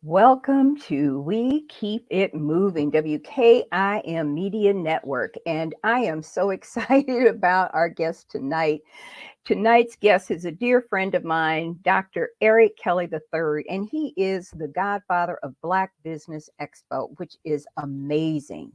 Welcome to We Keep It Moving, WKIM Media Network. And I am so excited about our guest tonight. Tonight's guest is a dear friend of mine, Dr. Eric Kelly III, and he is the godfather of Black Business Expo, which is amazing.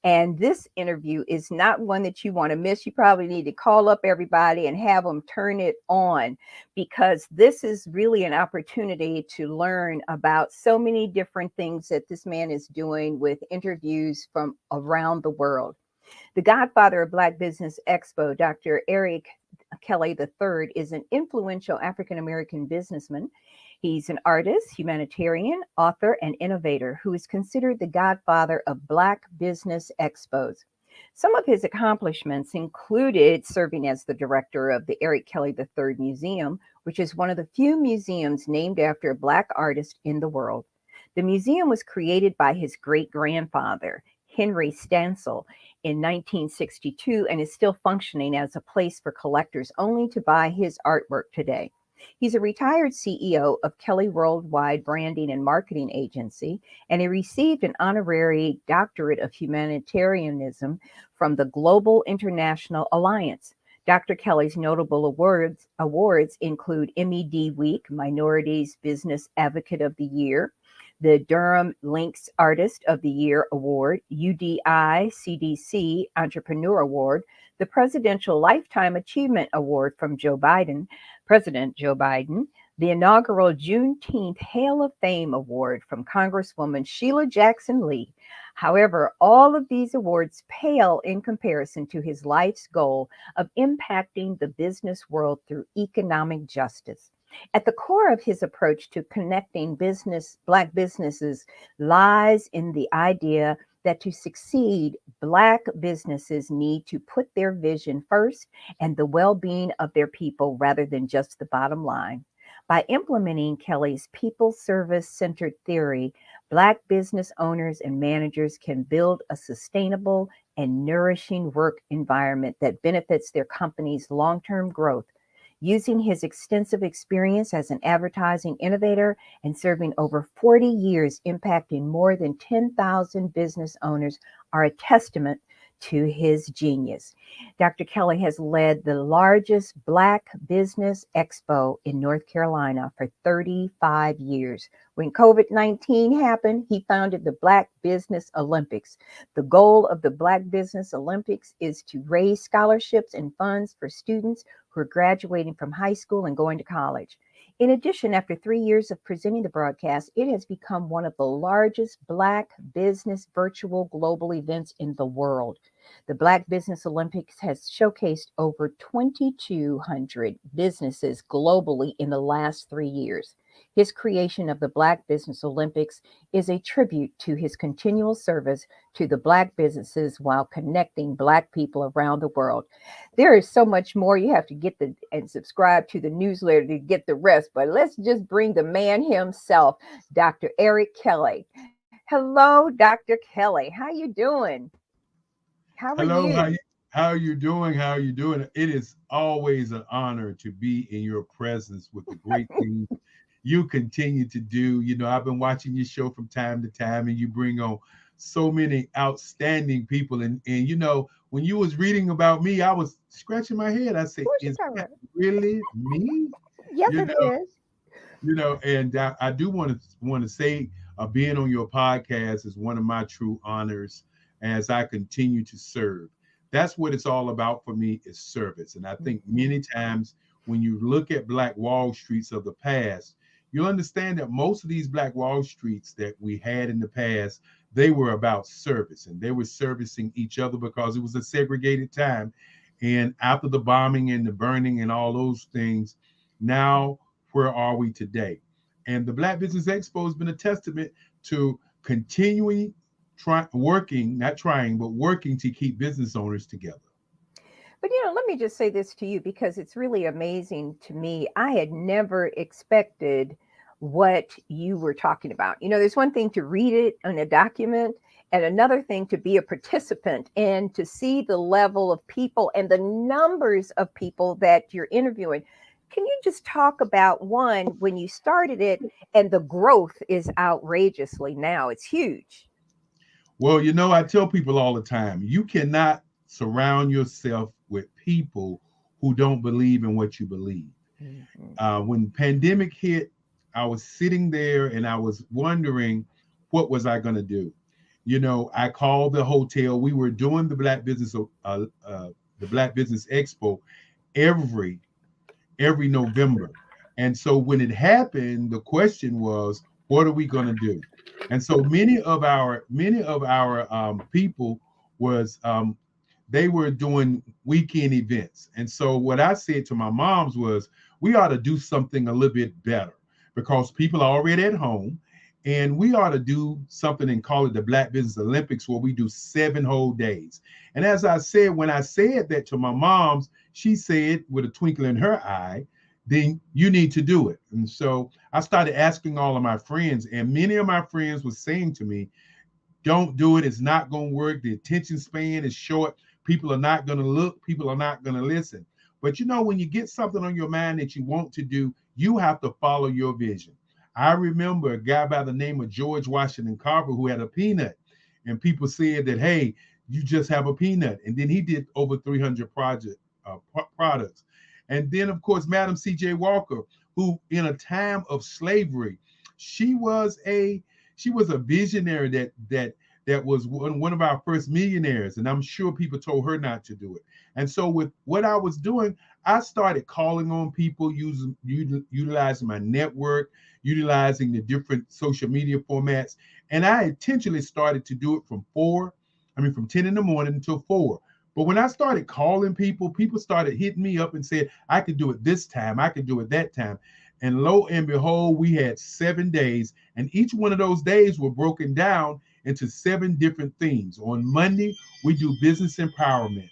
And this interview is not one that you want to miss. You probably need to call up everybody and have them turn it on because this is really an opportunity to learn about so many different things that this man is doing with interviews from around the world. The godfather of Black Business Expo, Dr. Eric Kelly III, is an influential African American businessman. He's an artist, humanitarian, author, and innovator who is considered the godfather of Black Business Expos. Some of his accomplishments included serving as the director of the Eric Kelly III Museum, which is one of the few museums named after a Black artist in the world. The museum was created by his great grandfather, Henry Stansel, in 1962 and is still functioning as a place for collectors only to buy his artwork today. He's a retired CEO of Kelly Worldwide Branding and Marketing Agency, and he received an honorary doctorate of humanitarianism from the Global International Alliance. Dr. Kelly's notable awards include MED Week, Minorities Business Advocate of the Year, the Durham Links Artist of the Year Award, UDI CDC Entrepreneur Award, the Presidential Lifetime Achievement Award from President Joe Biden, the inaugural Juneteenth Hail of Fame Award from Congresswoman Sheila Jackson Lee. However, all of these awards pale in comparison to his life's goal of impacting the business world through economic justice. At the core of his approach to connecting Black businesses lies in the idea that to succeed, Black businesses need to put their vision first and the well-being of their people rather than just the bottom line. By implementing Kelly's people service centered theory, Black business owners and managers can build a sustainable and nourishing work environment that benefits their company's long-term growth. Using his extensive experience as an advertising innovator and serving over 40 years impacting more than 10,000 business owners are a testament to his genius. Dr. Kelly has led the largest Black Business Expo in North Carolina for 35 years. When COVID-19 happened, he founded the Black Business Olympics. The goal of the Black Business Olympics is to raise scholarships and funds for students who are graduating from high school and going to college. In addition, after 3 years of presenting the broadcast, it has become one of the largest Black business virtual global events in the world. The Black Business Olympics has showcased over 2,200 businesses globally in the last 3 years. His creation of the Black Business Olympics is a tribute to his continual service to the Black businesses while connecting Black people around the world. There is so much more. You have to and subscribe to the newsletter to get the rest. But let's just bring the man himself, Dr. Eric Kelly. Hello, Dr. Kelly. How you doing? How are Hello, you? how you doing? How are you doing? It is always an honor to be in your presence with the great things you continue to do. I've been watching your show from time to time, and you bring on so many outstanding people. And when you was reading about me, I was scratching my head. I said, What you "Is talking that about? really me?" Yes, You it know, is. and I do want to say, being on your podcast is one of my true honors as I continue to serve. That's what it's all about for me, is service. And I think Mhm. many times when you look at Black Wall Streets of the past, you'll understand that most of these Black Wall Streets that we had in the past, they were about service, and they were servicing each other because it was a segregated time. And after the bombing and the burning and all those things, now where are we today? And the Black Business Expo has been a testament to continuing not trying, but working to keep business owners together. But let me just say this to you because it's really amazing to me. I had never expected what you were talking about. There's one thing to read it in a document and another thing to be a participant and to see the level of people and the numbers of people that you're interviewing. Can you just talk about one when you started it and the growth is outrageously now? It's huge. Well, you know, I tell people all the time, you cannot surround yourself with people who don't believe in what you believe. Mhm. When pandemic hit, I was sitting there and I was wondering what was I going to do. You know, I called the hotel. We were doing the Black Business Expo every every November. And so when it happened, the question was, what are we going to do? And so many of our people was they were doing weekend events. And so what I said to my moms was, we ought to do something a little bit better because people are already at home. And we ought to do something and call it the Black Business Olympics, where we do 7 whole days. And as I said, when I said that to my moms, she said with a twinkle in her eye, then you need to do it. And so I started asking all of my friends, and many of my friends were saying to me, don't do it. It's not going to work. The attention span is short. People are not going to look. People are not going to listen. But you know, when you get something on your mind that you want to do, you have to follow your vision. I remember a guy by the name of George Washington Carver who had a peanut, and people said that, hey, you just have a peanut. And then he did over 300 products. And then, of course, Madam C.J. Walker, who in a time of slavery, she was a she was a visionary that was one of our first millionaires, and I'm sure people told her not to do it. And so with what I was doing, I started calling on people, utilizing my network, utilizing the different social media formats, and I intentionally started to do it from 10 in the morning until 4. But when I started calling people, people started hitting me up and said, I could do it this time, I could do it that time. And lo and behold, we had 7 days, and each one of those days were broken down into 7 different themes. On Monday, we do business empowerment.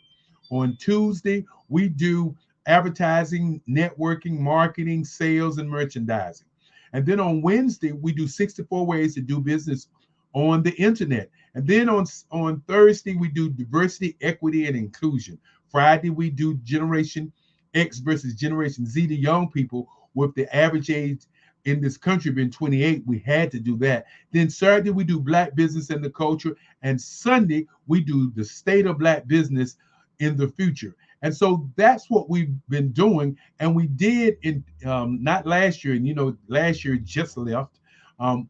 On Tuesday, we do advertising, networking, marketing, sales, and merchandising. And then on Wednesday, we do 64 ways to do business on the internet. And then on Thursday, we do diversity, equity, and inclusion. Friday, we do Generation X versus Generation Z, the young people with the average age in this country being 28. We had to do that. Then Saturday, we do Black business and the culture. And Sunday, we do the state of Black business in the future. And so that's what we've been doing. And we did in not last year, and you know, last year just left. Um,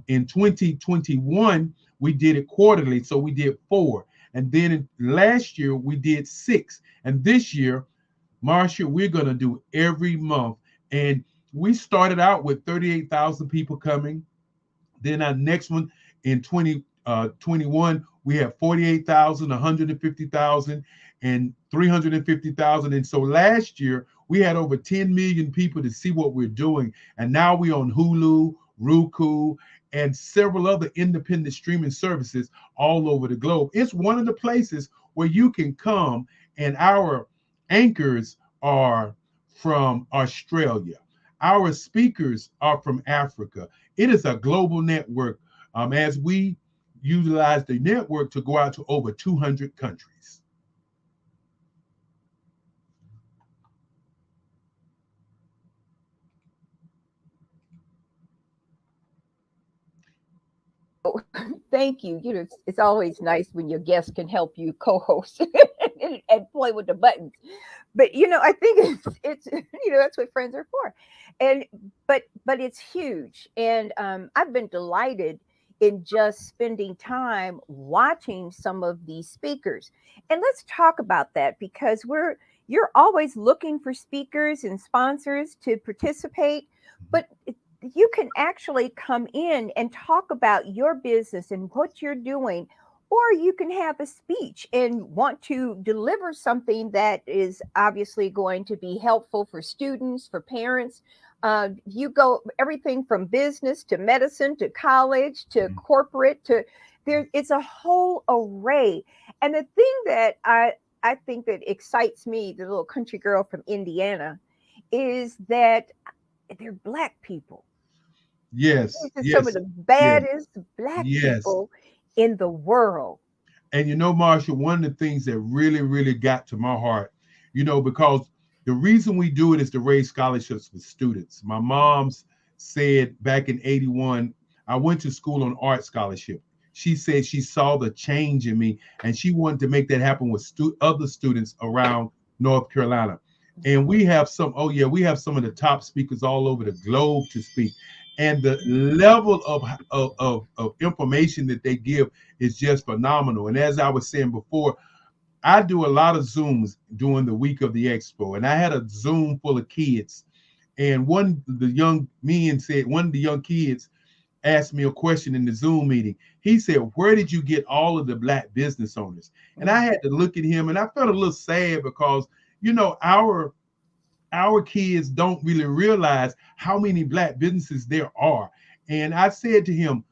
in 2021, we did it quarterly. So we did 4. And then last year, we did 6. And this year, Marcia, we're going to do every month. And we started out with 38,000 people coming. Then our next one in 2021, we have 48,000, 150,000, and 350,000. And so last year, we had over 10 million people to see what we're doing. And now we're on Hulu, Roku, and several other independent streaming services all over the globe. It's one of the places where you can come, and our anchors are from Australia. Our speakers are from Africa. It is a global network, as we utilize the network to go out to over 200 countries. Oh, thank you. You know, it's always nice when your guest can help you co-host and play with the buttons. But you know, I think it's you know, that's what friends are for. And but it's huge. And I've been delighted in just spending time watching some of these speakers. And let's talk about that because you're always looking for speakers and sponsors to participate, but you can actually come in and talk about your business and what you're doing, or you can have a speech and want to deliver something that is obviously going to be helpful for students, for parents. You go everything from business to medicine to college to corporate to there. It's a whole array. And the thing that I think that excites me, the little country girl from Indiana, is that they're black people. Yes, These are some of yes, the yes, baddest black yes. people in the world. And you know, Marshall, one of the things that really, really got to my heart, you know, because The reason we do it is to raise scholarships for students. My mom's said back in 81, I went to school on art scholarship. She said she saw the change in me and she wanted to make that happen with other students around North Carolina. And we have some, oh yeah, we have some of the top speakers all over the globe to speak. And the level of information that they give is just phenomenal. And as I was saying before, I do a lot of Zooms during the week of the expo, and I had a Zoom full of kids. And one of the young kids asked me a question in the Zoom meeting. He said, "Where did you get all of the Black business owners?" And I had to look at him, and I felt a little sad because our kids don't really realize how many Black businesses there are. And I said to him,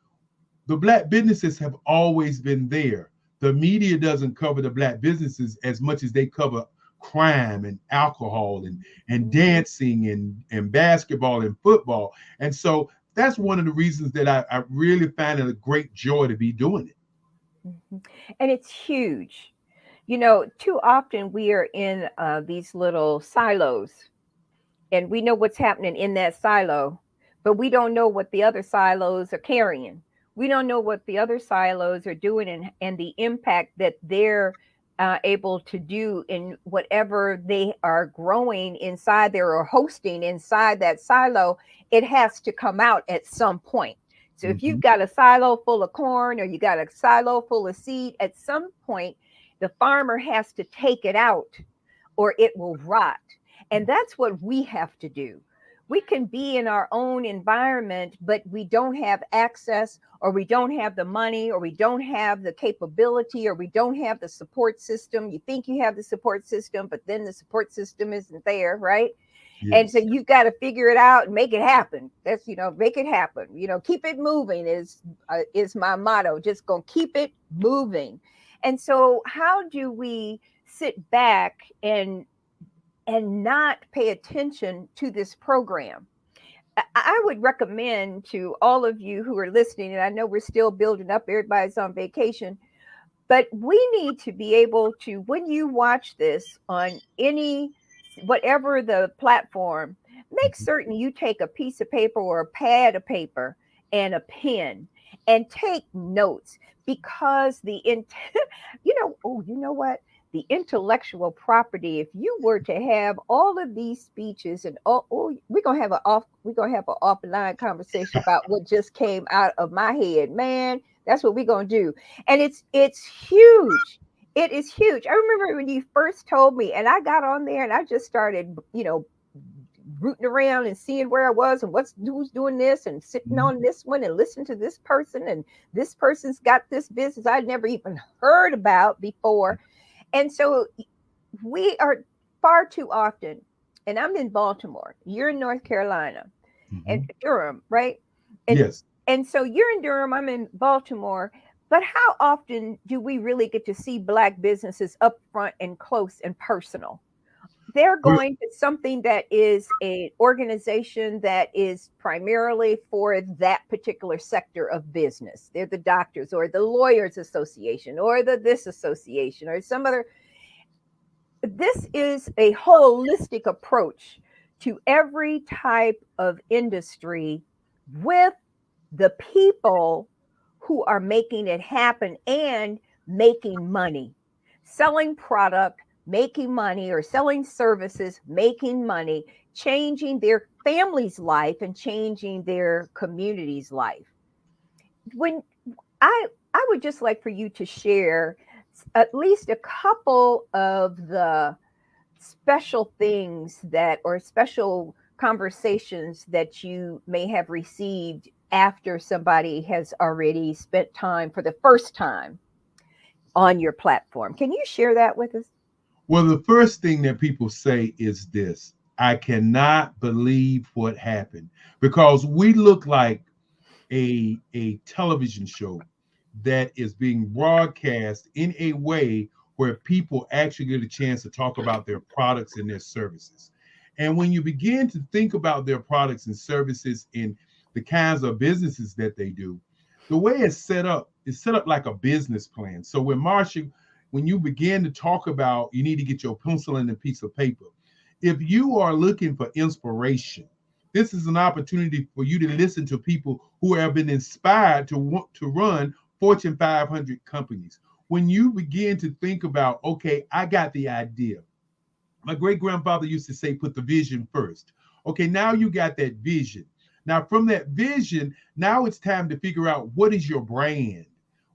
the Black businesses have always been there. The media doesn't cover the Black businesses as much as they cover crime and alcohol and dancing and basketball and football. And so that's one of the reasons that I really find it a great joy to be doing it. And it's huge. Too often we are in these little silos, and we know what's happening in that silo, but we don't know what the other silos are carrying. We don't know what the other silos are doing, and the impact that they're able to do in whatever they are growing inside there or hosting inside that silo. It has to come out at some point. So if Mhm. you've got a silo full of corn or you got a silo full of seed, at some point the farmer has to take it out or it will rot. And that's what we have to do. We can be in our own environment, but we don't have access, or we don't have the money, or we don't have the capability, or we don't have the support system. You think you have the support system, but then the support system isn't there, right? And so Yes. you've got to figure it out and make it happen. That's, make it happen. Keep it moving is my motto. Just gonna keep it moving. And so, how do we sit back and not pay attention to this program? I would recommend to all of you who are listening, and I know we're still building up, everybody's on vacation, but we need to be able to, when you watch this on whatever the platform, make Mhm. certain you take a piece of paper or a pad of paper and a pen and take notes, because you know what? The intellectual property, if you were to have all of these speeches and we're gonna have an offline conversation about what just came out of my head, man. That's what we're gonna do. And it's huge. It is huge. I remember when you first told me, and I got on there and I just started, rooting around and seeing where I was and who's doing this and sitting Mhm. on this one and listening to this person, and this person's got this business I'd never even heard about before. And so we are far too often, and I'm in Baltimore, you're in North Carolina, and Mhm. Durham, right? And Yes. and so you're in Durham, I'm in Baltimore. But how often do we really get to see Black businesses up front and close and personal? They're Well, going to something that is an organization that is primarily for that particular sector of business. They're the doctors or the lawyers association or the this association or some other. This is a holistic approach to every type of industry, with the people who are making it happen and making money, selling product, making money, or selling services, making money, changing their family's life and changing their community's life. When I would just like for you to share at least a couple of the special things that, or special conversations that you may have received after somebody has already spent time for the first time on your platform. Can you share that with us? well, the first thing that people say is this: I cannot believe what happened, because we look like a television show that is being broadcast in a way where people actually get a chance to talk about their products and their services. And when you begin to think about their products and services and the kinds of businesses that they do, the way it's set up is set up like a business plan. So when you begin to talk about, you need to get your pencil and a piece of paper. If you are looking for inspiration, this is an opportunity for you to listen to people who have been inspired to want to run Fortune 500 companies. When you begin to think about, okay, I got the idea. My great grandfather used to say, put the vision first. Okay, now you got that vision. Now, from that vision, now it's time to figure out what is your brand?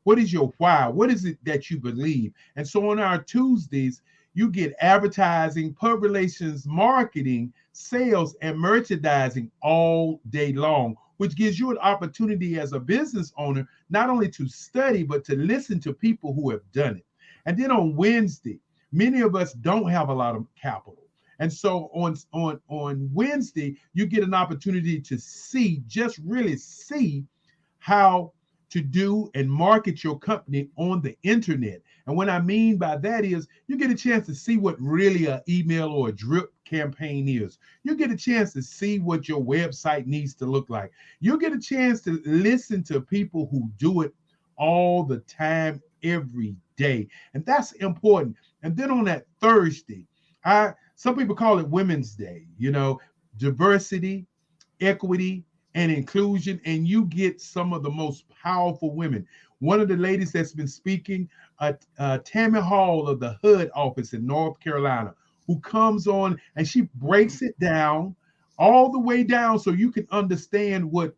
What is your why? What is it that you believe? And so on our Tuesdays, you get advertising, public relations, marketing, sales, and merchandising all day long, which gives you an opportunity as a business owner not only to study, but to listen to people who have done it. And then on Wednesday, many of us don't have a lot of capital. And so on Wednesday, you get an opportunity to just really see how to do and market your company on the internet. And what I mean by that is you get a chance to see what really an email or a drip campaign is. You get a chance to see what your website needs to look like. You get a chance to listen to people who do it all the time, every day. And that's important. And then on that Thursday, some people call it Women's Day, diversity, equity, and inclusion, and you get some of the most powerful women. One of the ladies that's been speaking, Tammy Hall of the HUD office in North Carolina, who comes on and she breaks it down all the way down so you can understand what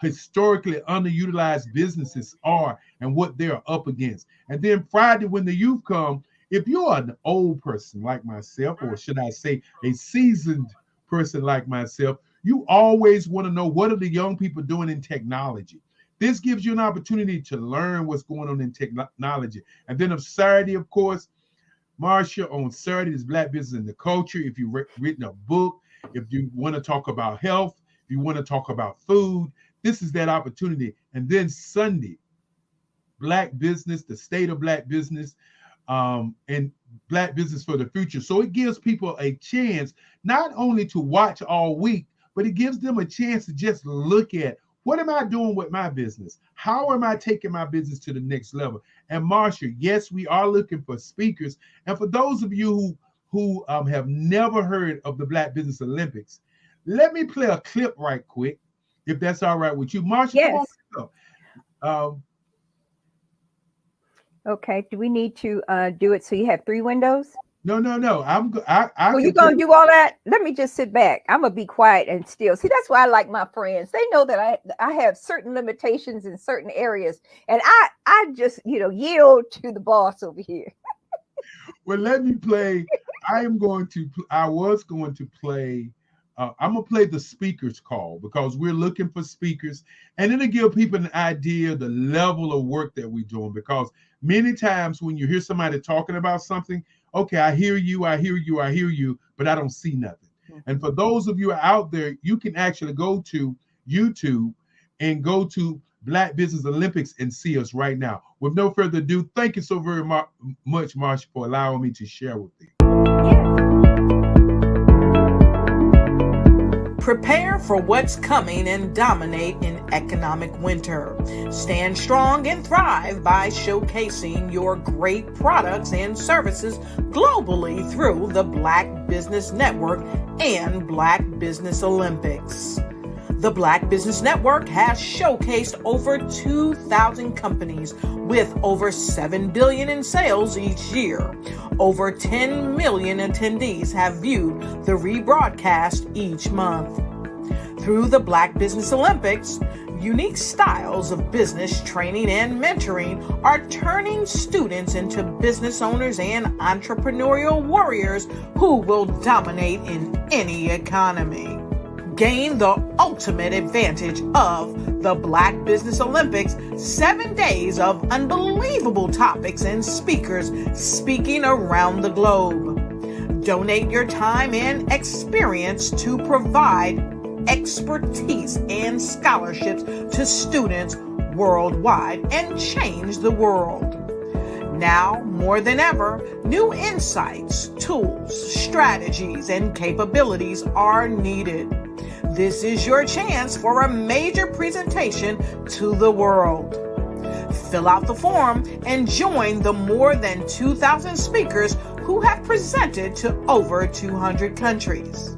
historically underutilized businesses are and what they're up against. And then Friday, when the youth come, if you're an old person like myself, or should I say a seasoned person like myself, you always want to know, what are the young people doing in technology? This gives you an opportunity to learn what's going on in technology. And then on Saturday, of course, Marsha, on Saturday is Black Business and the Culture. If you've written a book, if you want to talk about health, if you want to talk about food, this is that opportunity. And then Sunday, Black Business, the state of Black business, and Black Business for the Future. So it gives people a chance not only to watch all week, but it gives them a chance to just look at, what am I doing with my business? How am I taking my business to the next level? And Marsha, yes, we are looking for speakers. And for those of you who have never heard of the Black Business Olympics, let me play a clip right quick, if that's all right with you. Marsha, yes. Come on. Okay. Do we need to do it so you have 3 windows? No. Well, you're going to do all that? Let me just sit back. I'm going to be quiet and still. See, that's why I like my friends. They know that I have certain limitations in certain areas. And I just, yield to the boss over here. Well, let me play. I'm going to play the speakers call, because we're looking for speakers. And it'll give people an idea of the level of work that we're doing. Because many times when you hear somebody talking about something, okay, I hear you, but I don't see nothing. Mm-hmm. And for those of you out there, you can actually go to YouTube and go to Black Business Olympics and see us right now. With no further ado, thank you so very much, Marsha, for allowing me to share with you. Prepare for what's coming and dominate in economic winter. Stand strong and thrive by showcasing your great products and services globally through the Black Business Network and Black Business Olympics. The Black Business Network has showcased over 2,000 companies with over $7 billion in sales each year. Over 10 million attendees have viewed the rebroadcast each month. Through the Black Business Olympics, unique styles of business training and mentoring are turning students into business owners and entrepreneurial warriors who will dominate in any economy. Gain the ultimate advantage of the Black Business Olympics, 7 days of unbelievable topics and speakers speaking around the globe. Donate your time and experience to provide expertise and scholarships to students worldwide and change the world. Now, more than ever, new insights, tools, strategies, and capabilities are needed. This is your chance for a major presentation to the world. Fill out the form and join the more than 2,000 speakers who have presented to over 200 countries.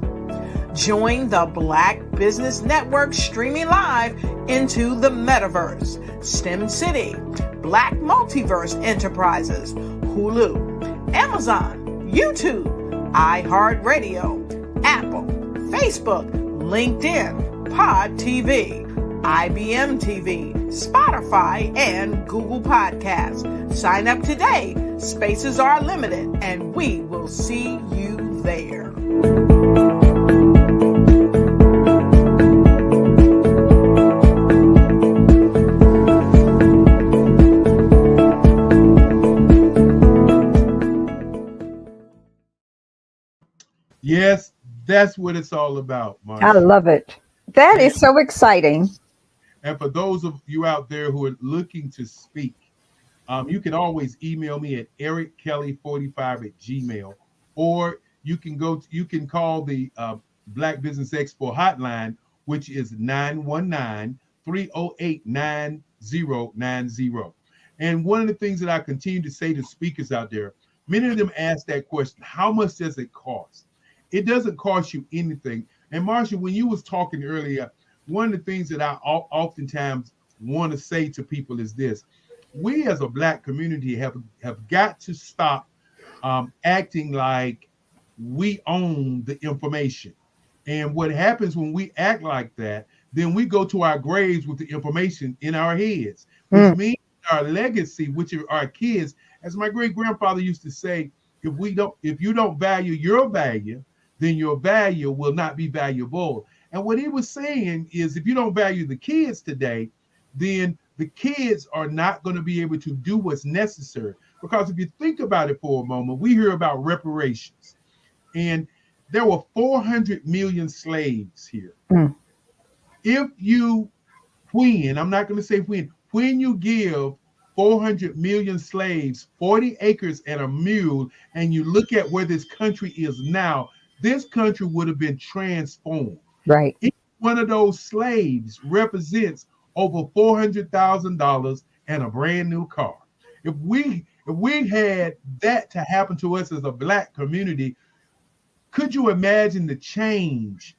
Join the Black Business Network streaming live into the metaverse, STEM City, Black Multiverse Enterprises, Hulu, Amazon, YouTube, iHeartRadio, Apple, Facebook, LinkedIn, Pod TV, IBM TV, Spotify, and Google Podcasts. Sign up today. Spaces are limited, and we will see you there. Yes, that's what it's all about, Marsha. I love it. That is so exciting. And for those of you out there who are looking to speak, you can always email me at erickelly45@gmail, or you can call the Black Business Expo hotline, which is 919-308-9090. And one of the things that I continue to say to speakers out there, many of them ask that question: how much does it cost? It doesn't cost you anything. And Marsha, when you was talking earlier, one of the things that I oftentimes want to say to people is this: we as a Black community have got to stop acting like we own the information. And what happens when we act like that, then we go to our graves with the information in our heads, which means our legacy, which are our kids, as my great grandfather used to say, if you don't value your value, then your value will not be valuable. And what he was saying is, if you don't value the kids today, then the kids are not going to be able to do what's necessary. Because if you think about it for a moment, we hear about reparations, and there were 400 million slaves here. If you, I'm not going to say when you give 400 million slaves 40 acres and a mule, and you look at where this country is now, this country would have been transformed. Right. Each one of those slaves represents over $400,000 and a brand new car. If we had that to happen to us as a Black community, could you imagine the change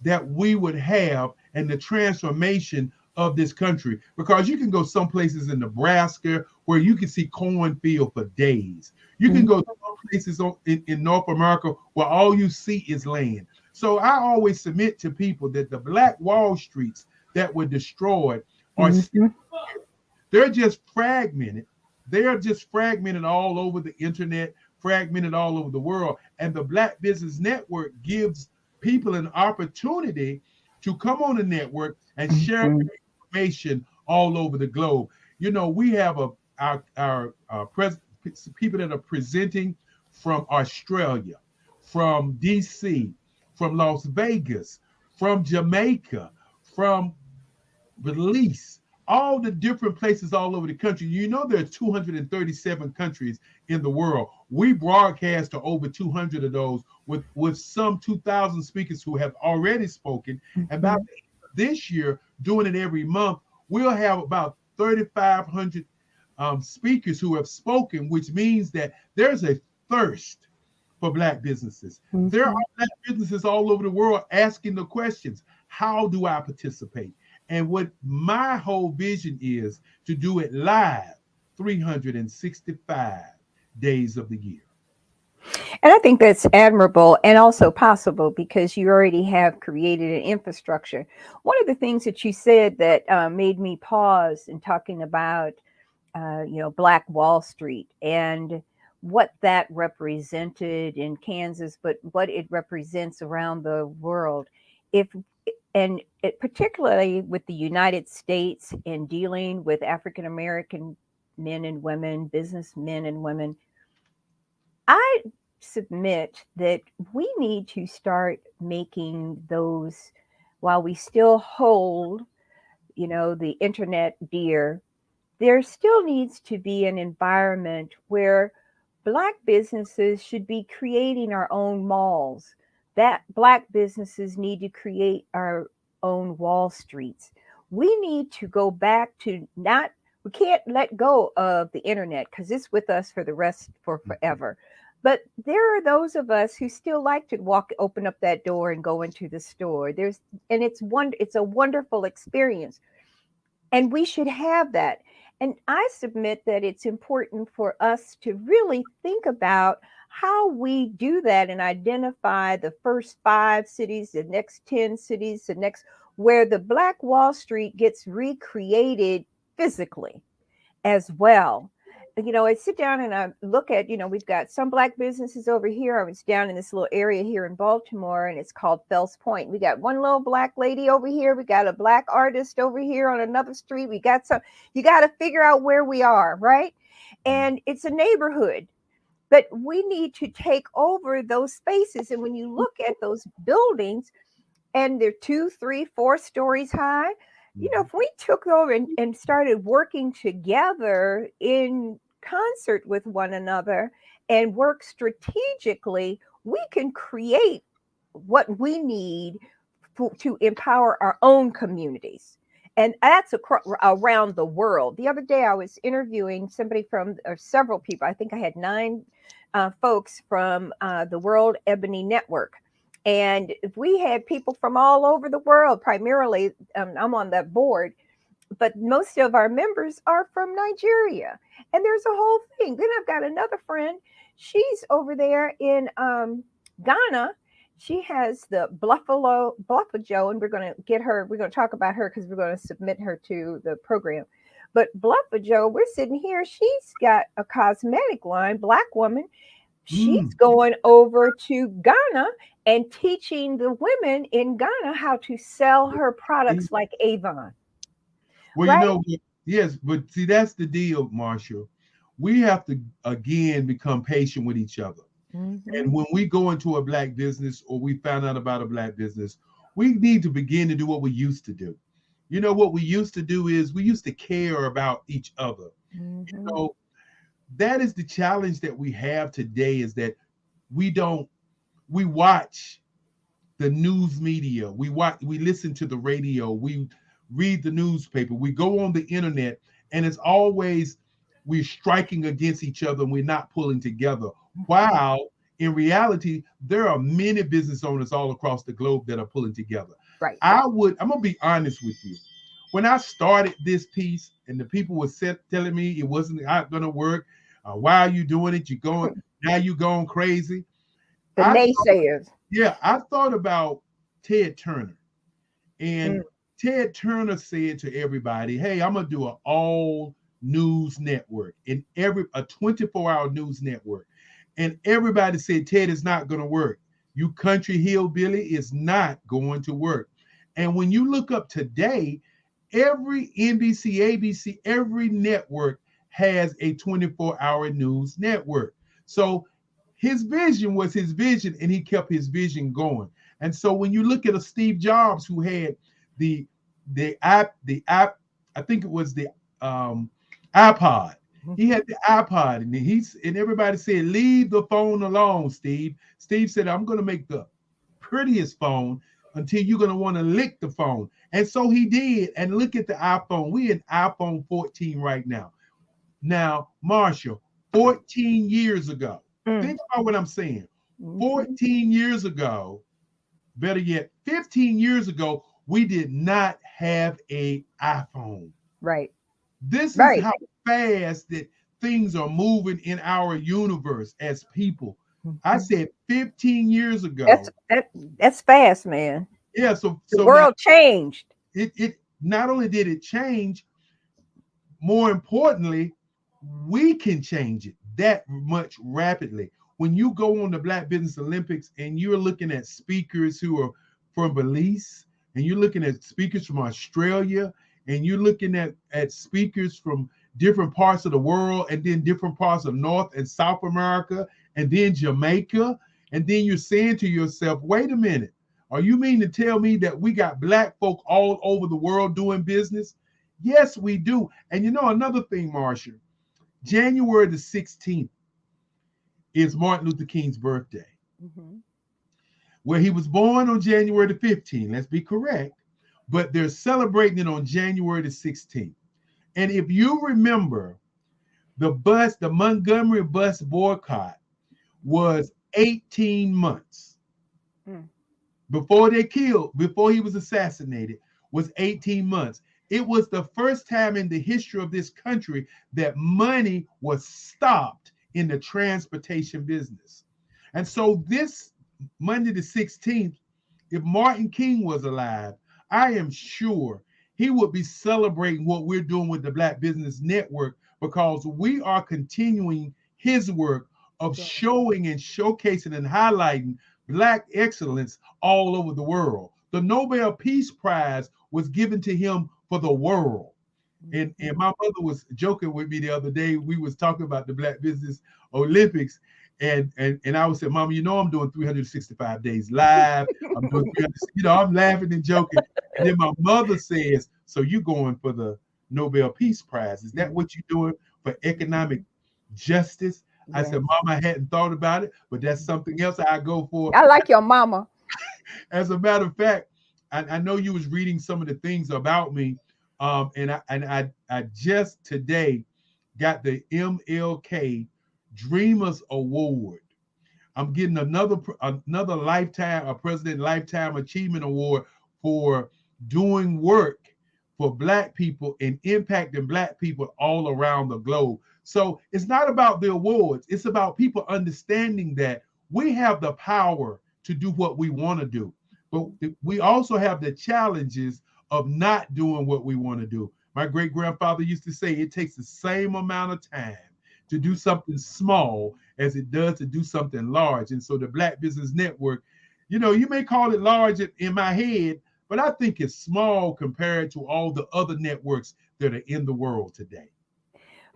that we would have and the transformation of this country? Because you can go some places in Nebraska where you can see cornfield for days. You can go some places in North America where all you see is land. So I always submit to people that the Black Wall Streets that were destroyed are still here. They're just fragmented. They are just fragmented all over the internet, fragmented all over the world. And the Black Business Network gives people an opportunity to come on the network and share information all over the globe. You know, we have our people that are presenting from Australia, from DC, from Las Vegas, from Jamaica, from Belize, all the different places all over the country. You know, there are 237 countries in the world. We broadcast to over 200 of those with some 2,000 speakers who have already spoken. And by this year, doing it every month, we'll have about 3,500 speakers who have spoken, which means that there's a thirst for Black businesses. There are Black businesses all over the world asking the questions: how do I participate? And what my whole vision is to do it live 365 days of the year. And I think that's admirable and also possible because you already have created an infrastructure. One of the things that you said that made me pause in talking about, Black Wall Street and what that represented in Kansas, but what it represents around the world. Particularly with the United States in dealing with African American men and women, businessmen and women, I submit that we need to start making those, while we still hold, the internet dear, there still needs to be an environment where Black businesses should be creating our own malls, that Black businesses need to create our own Wall Streets. We need to go back to we can't let go of the internet because it's with us for forever. But there are those of us who still like to open up that door and go into the store. It's a wonderful experience. And we should have that. And I submit that it's important for us to really think about how we do that and identify the first 5 cities, the next 10 cities, where the Black Wall Street gets recreated physically as well. I sit down and I look at, we've got some Black businesses over here. I was down in this little area here in Baltimore, and it's called Fells Point. We got one little Black lady over here. We got a Black artist over here on another street. You got to figure out where we are, right? And it's a neighborhood, but we need to take over those spaces. And when you look at those buildings, and they're 2, 3, 4 stories high, if we took over and started working together in concert with one another and work strategically, we can create what we need to empower our own communities. And that's around the world. The other day, I was interviewing somebody or several people. I think I had 9 folks from the World Ebony Network. And we had people from all over the world, primarily, I'm on that board, but most of our members are from Nigeria. And there's a whole thing. Then I've got another friend. She's over there in Ghana. She has the Bluffajo, and we're going to talk about her because we're going to submit her to the program. But Bluffajo, we're sitting here. She's got a cosmetic line, Black woman. She's going over to Ghana and teaching the women in Ghana how to sell her products like Avon. Well, right? Yes, but see, that's the deal, Marshall. We have to, again, become patient with each other. Mm-hmm. And when we go into a Black business or we found out about a Black business, we need to begin to do what we used to do. What we used to do is we used to care about each other. Mm-hmm. That is the challenge that we have today, is that we watch the news media, we listen to the radio, we read the newspaper, we go on the internet, and it's always we're striking against each other and we're not pulling together. While in reality, there are many business owners all across the globe that are pulling together. Right. I'm gonna be honest with you. When I started this piece and the people were telling me it wasn't gonna work, why are you doing it? Now you're going crazy. The naysayers. I thought about Ted Turner. And Ted Turner said to everybody, hey, I'm going to do an all news network, a 24-hour news network. And everybody said, Ted, is not going to work. You country hillbilly, is not going to work. And when you look up today, every NBC, ABC, every network has a 24-hour news network. So his vision was his vision, and he kept his vision going. And so when you look at a Steve Jobs, who had the app, I think it was the iPod. He had the iPod, and everybody said, leave the phone alone, Steve. Steve said, I'm going to make the prettiest phone until you're going to want to lick the phone. And so he did. And look at the iPhone. We're in iPhone 14 right now. Now, Marshall, 14 years ago, think about what I'm saying. 14 years ago, better yet, 15 years ago, we did not have an iPhone. Right. This is how fast that things are moving in our universe as people. I said 15 years ago. That's fast, man. Yeah. So the world changed. It not only did it change, more importantly, we can change it that much rapidly. When you go on the Black Business Olympics and you're looking at speakers who are from Belize, and you're looking at speakers from Australia, and you're looking at speakers from different parts of the world, and then different parts of North and South America, and then Jamaica, and then you're saying to yourself, wait a minute, are you mean to tell me that we got Black folk all over the world doing business? Yes, we do. And another thing, Marcia, January the 16th is Martin Luther King's birthday. Mm-hmm. Where he was born on January the 15th, let's be correct, but they're celebrating it on January the 16th. And if you remember the Montgomery bus boycott, was 18 months. Mm. Before he was assassinated, was 18 months. It was the first time in the history of this country that money was stopped in the transportation business. And so this Monday the 16th, if Martin King was alive, I am sure he would be celebrating what we're doing with the Black Business Network, because we are continuing his work of Yeah. showing and showcasing and highlighting Black excellence all over the world. The Nobel Peace Prize was given to him for the world. And my mother was joking with me the other day. We was talking about the Black Business Olympics. And I was saying, Mama, I'm doing 365 days live. I'm doing 300, I'm laughing and joking. And then my mother says, so you going for the Nobel Peace Prize? Is that what you're doing for economic justice? I said, Mama, I hadn't thought about it, but that's something else I go for. I like your mama. As a matter of fact, I know you was reading some of the things about me, and I just today got the MLK Dreamers Award. I'm getting another a President Lifetime Achievement Award for doing work for Black people and impacting Black people all around the globe. So it's not about the awards. It's about people understanding that we have the power to do what we want to do, but we also have the challenges of not doing what we want to do. My great grandfather used to say it takes the same amount of time to do something small as it does to do something large. And so the Black Business Network, you may call it large in my head, but I think it's small compared to all the other networks that are in the world today.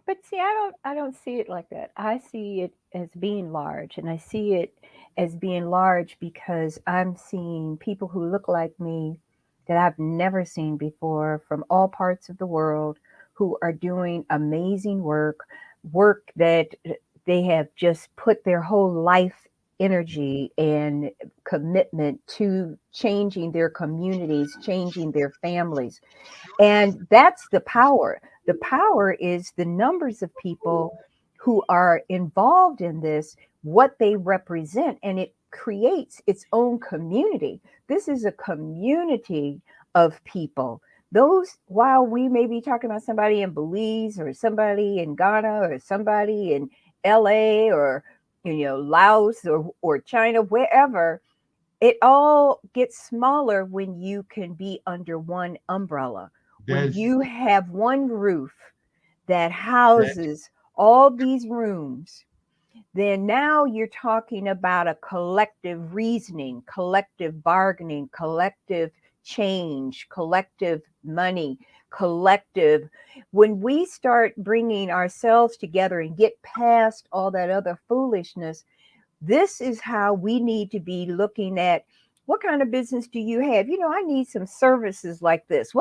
But see, I don't see it like that. I see it as being large, and I see it as being large because I'm seeing people who look like me that I've never seen before from all parts of the world who are doing amazing work that they have just put their whole life energy and commitment to changing their communities, changing their families. And that's the power. The power is the numbers of people who are involved in this, what they represent, and it creates its own community. This is a community of people. Those, while we may be talking about somebody in Belize or somebody in Ghana or somebody in LA or Laos or China, wherever, it all gets smaller when you can be under one umbrella. When you have one roof that houses all these rooms, then now you're talking about a collective reasoning, collective bargaining, collective change, collective money, collective. When we start bringing ourselves together and get past all that other foolishness, this is how we need to be looking at what kind of business do you have? I need some services like this.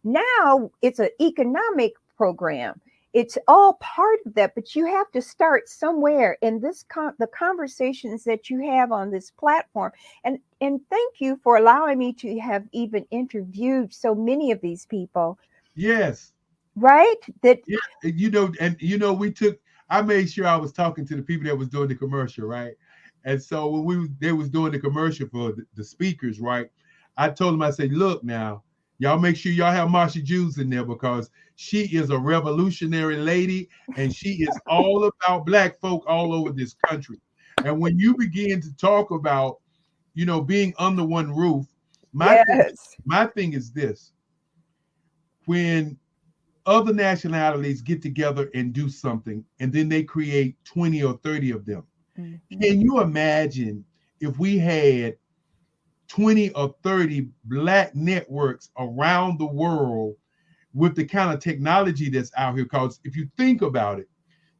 Now it's an economic program. It's all part of that, but you have to start somewhere. And the conversations that you have on this platform, and thank you for allowing me to have even interviewed so many of these people. Yes. Right? That I made sure I was talking to the people that was doing the commercial, right? And so when they was doing the commercial for the speakers, right? I told them, I said, look now, y'all make sure y'all have Marsha Jews in there, because she is a revolutionary lady and she is all about Black folk all over this country. And when you begin to talk about, being under one roof, my thing is this: when other nationalities get together and do something, and then they create 20 or 30 of them. Mm-hmm. Can you imagine if we had 20 or 30 Black networks around the world with the kind of technology that's out here? Because if you think about it,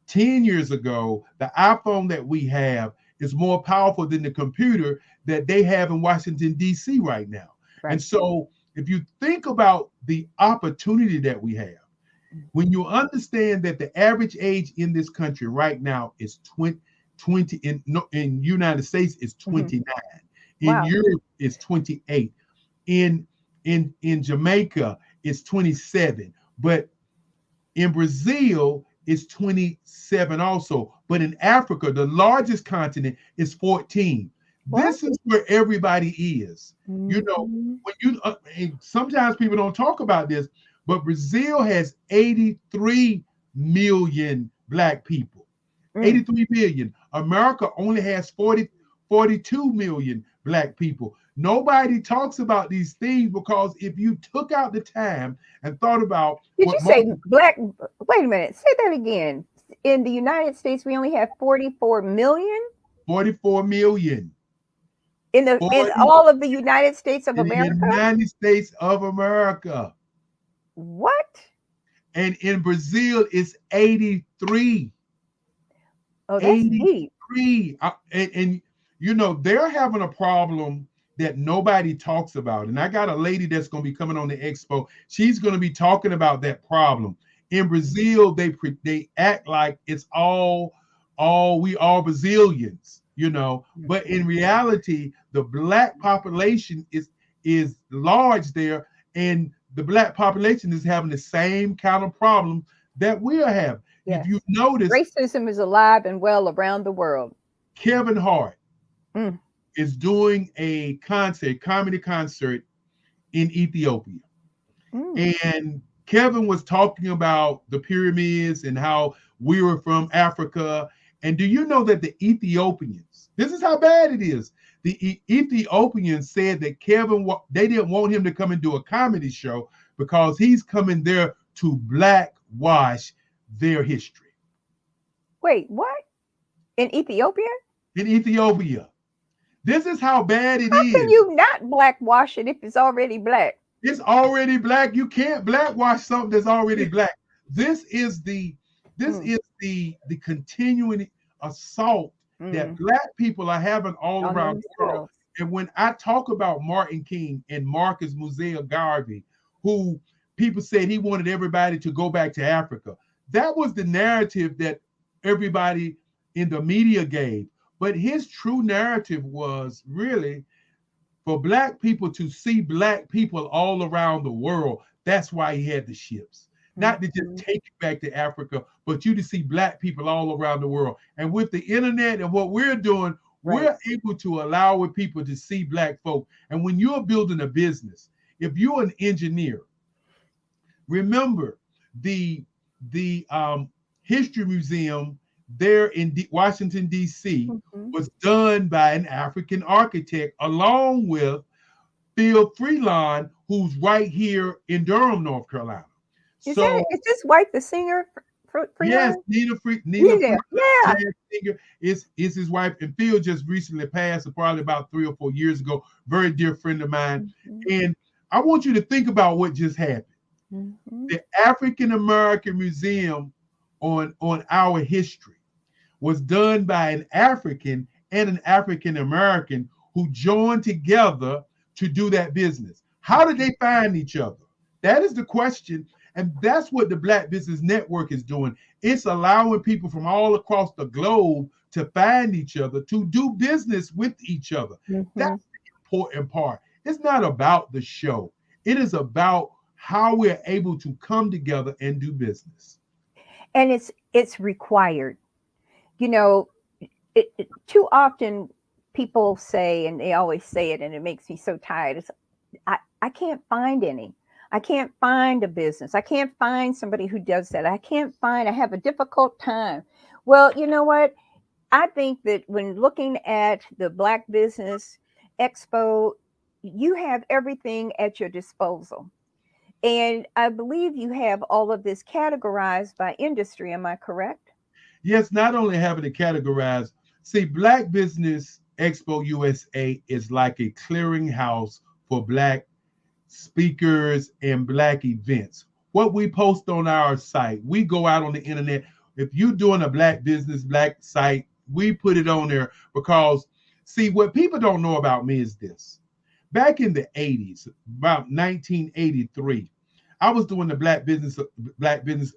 10 years ago, the iPhone that we have is more powerful than the computer that they have in Washington, D.C. right now. Right. And so if you think about the opportunity that we have, when you understand that the average age in this country right now is 20 in United States is 29. Mm-hmm. In Europe is 28. In Jamaica is 27. But in Brazil is 27 also. But in Africa, the largest continent is 14. What? This is where everybody is. You know, when you and sometimes people don't talk about this, but Brazil has 83 million Black people. 83 million. America only has 42 million Black people. Nobody talks about these things because if you took out the time and thought about Did you say Black? Wait a minute. Say that again. In the United States, we only have 44 million. 44 million. In all of the United States of in America? The United States of America. What? And in Brazil, it's 83. Oh, that's 83. And you know, they're having a problem that nobody talks about. And I got a lady that's going to be coming on the expo. She's going to be talking about that problem. In Brazil, they act like it's all we are Brazilians, you know. But in reality, the Black population is large there, and the Black population is having the same kind of problem that we are having. Yes. If you notice, racism is alive and well around the world. Kevin Hart is doing a comedy concert in Ethiopia. And Kevin was talking about the pyramids and how we were from Africa. And do you know that the Ethiopians, this is how bad it is. The Ethiopians said that they didn't want him to come and do a comedy show because he's coming there to blackwash their history. Wait, what? In Ethiopia? In Ethiopia. This is how bad it is. How can you not blackwash it if it's already black? It's already black. You can't blackwash something that's already black. This is the continuing assault that Black people are having all around the world. And when I talk about Martin King and Marcus Musea Garvey, who people said he wanted everybody to go back to Africa, that was the narrative that everybody in the media gave. But his true narrative was really for Black people to see Black people all around the world. That's why he had the ships. Not to just take it back to Africa, but you to see Black people all around the world. And with the internet and what we're doing, we're able to allow people to see Black folk. And when you're building a business, if you're an engineer, remember the History Museum there in Washington, D.C. was done by an African architect along with Phil Freelon, who's right here in Durham, North Carolina. Is this White the singer? Yes, Nina Singer is his wife, and Phil just recently passed, probably about 3 or 4 years ago. Very dear friend of mine. And I want you to think about what just happened. The African American Museum on our history was done by an African and an African American who joined together to do that business. How did they find each other? That is the question. And that's what the Black Business Network is doing. It's allowing people from all across the globe to find each other, to do business with each other. That's the important part. It's not about the show. It is about how we're able to come together and do business. And it's required. You know, too often people say, and they always say it, and it makes me so tired. I can't find any. I can't find a business. I can't find somebody who does that. I have a difficult time. Well, you know what? I think that when looking at the Black Business Expo, you have everything at your disposal. And I believe you have all of this categorized by industry. Am I correct? Yes, not only having it categorized. See, Black Business Expo USA is like a clearinghouse for Black speakers and Black events. What we post on our site, we go out on the internet. If you're doing a Black business, Black site, we put it on there because, see, what people don't know about me is this. Back in the 80s, about 1983, I was doing the Black Business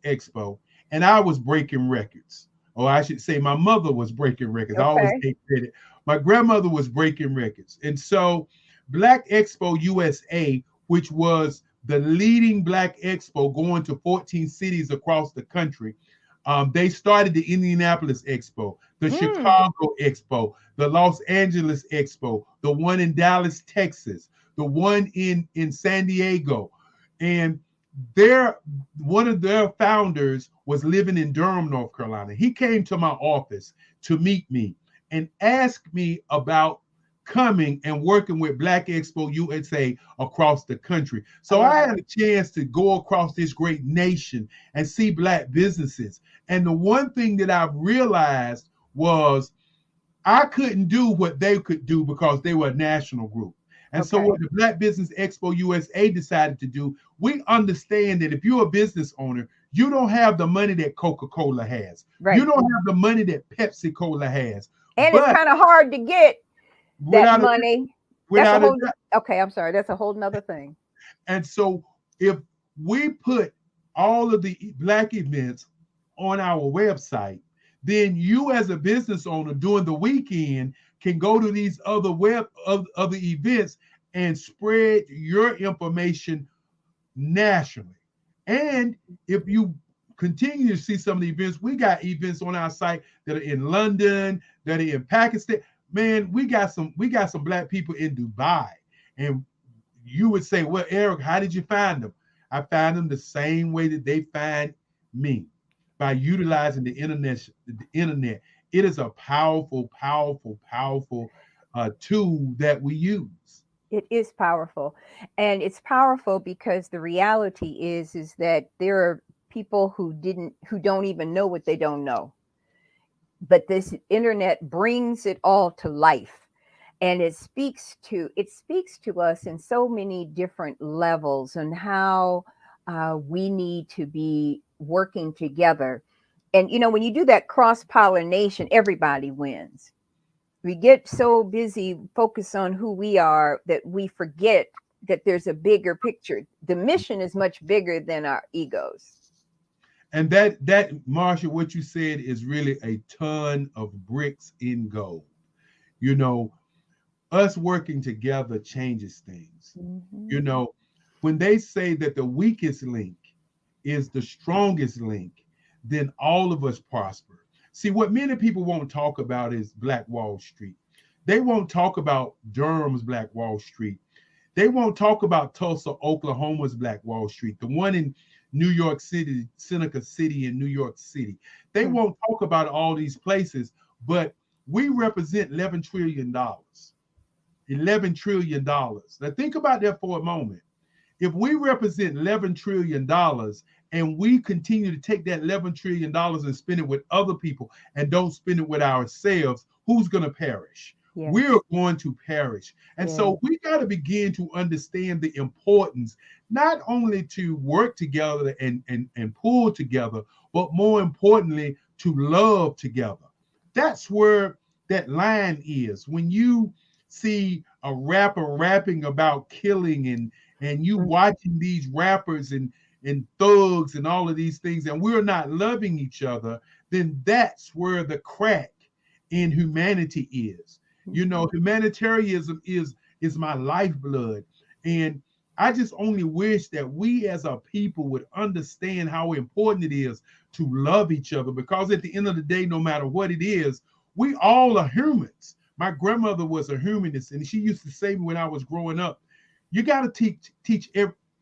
Expo, and I was breaking records. Or I should say my mother was breaking records. I always take credit. My grandmother was breaking records. And so Black Expo USA, which was the leading Black expo going to 14 cities across the country, They started the Indianapolis Expo, the Chicago Expo, the Los Angeles Expo, the one in Dallas, Texas, the one in San Diego. And their one of their founders was living in Durham, North Carolina. He came to my office to meet me and ask me about coming and working with Black Expo USA across the country. So I had a chance to go across this great nation and see Black businesses. And the one thing that I realized was I couldn't do what they could do because they were a national group. And so what the Black Business Expo USA decided to do, we understand that if you're a business owner, you don't have the money that Coca-Cola has. Right. You don't have the money that Pepsi-Cola has. And it's kind of hard to get that money. Okay, I'm sorry. That's a whole nother thing. And so if we put all of the Black events on our website, then you as a business owner during the weekend can go to these other other events and spread your information nationally. And if you continue to see some of the events, we got events on our site that are in London, that are in Pakistan. Man, we got some Black people in Dubai. And you would say, well, Eric, how did you find them? I found them the same way that they find me, by utilizing the internet. It is a powerful, powerful, powerful tool that we use. It is powerful. And it's powerful because the reality is that there are people who don't even know what they don't know. But this internet brings it all to life. And it speaks to us in so many different levels, and how we need to be working together. And, when you do that cross-pollination, everybody wins. We get so busy focused on who we are that we forget that there's a bigger picture. The mission is much bigger than our egos. And that Marsha, what you said is really a ton of bricks in gold. Us working together changes things. Mm-hmm. When they say that the weakest link is the strongest link, then all of us prosper. See, what many people won't talk about is Black Wall Street. They won't talk about Durham's Black Wall Street. They won't talk about Tulsa, Oklahoma's Black Wall Street, the one in New York City, Seneca City in New York City. They won't talk about all these places, but we represent $11 trillion. $11 trillion. Now think about that for a moment. If we represent $11 trillion and we continue to take that $11 trillion and spend it with other people and don't spend it with ourselves, who's going to perish? Yes. We're going to perish. And so we got to begin to understand the importance, not only to work together and pull together, but more importantly, to love together. That's where that line is. When you see a rapper rapping about killing and you watching these rappers and thugs and all of these things, and we're not loving each other, then that's where the crack in humanity is. Humanitarianism is my lifeblood. And I just only wish that we as a people would understand how important it is to love each other, because at the end of the day, no matter what it is, we all are humans. My grandmother was a humanist, and she used to say when I was growing up, you got to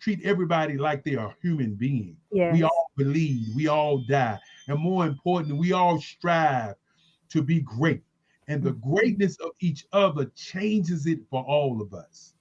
treat everybody like they are a human being. Yes. We all bleed, we all die. And more importantly, we all strive to be great. And the greatness of each other changes it for all of us.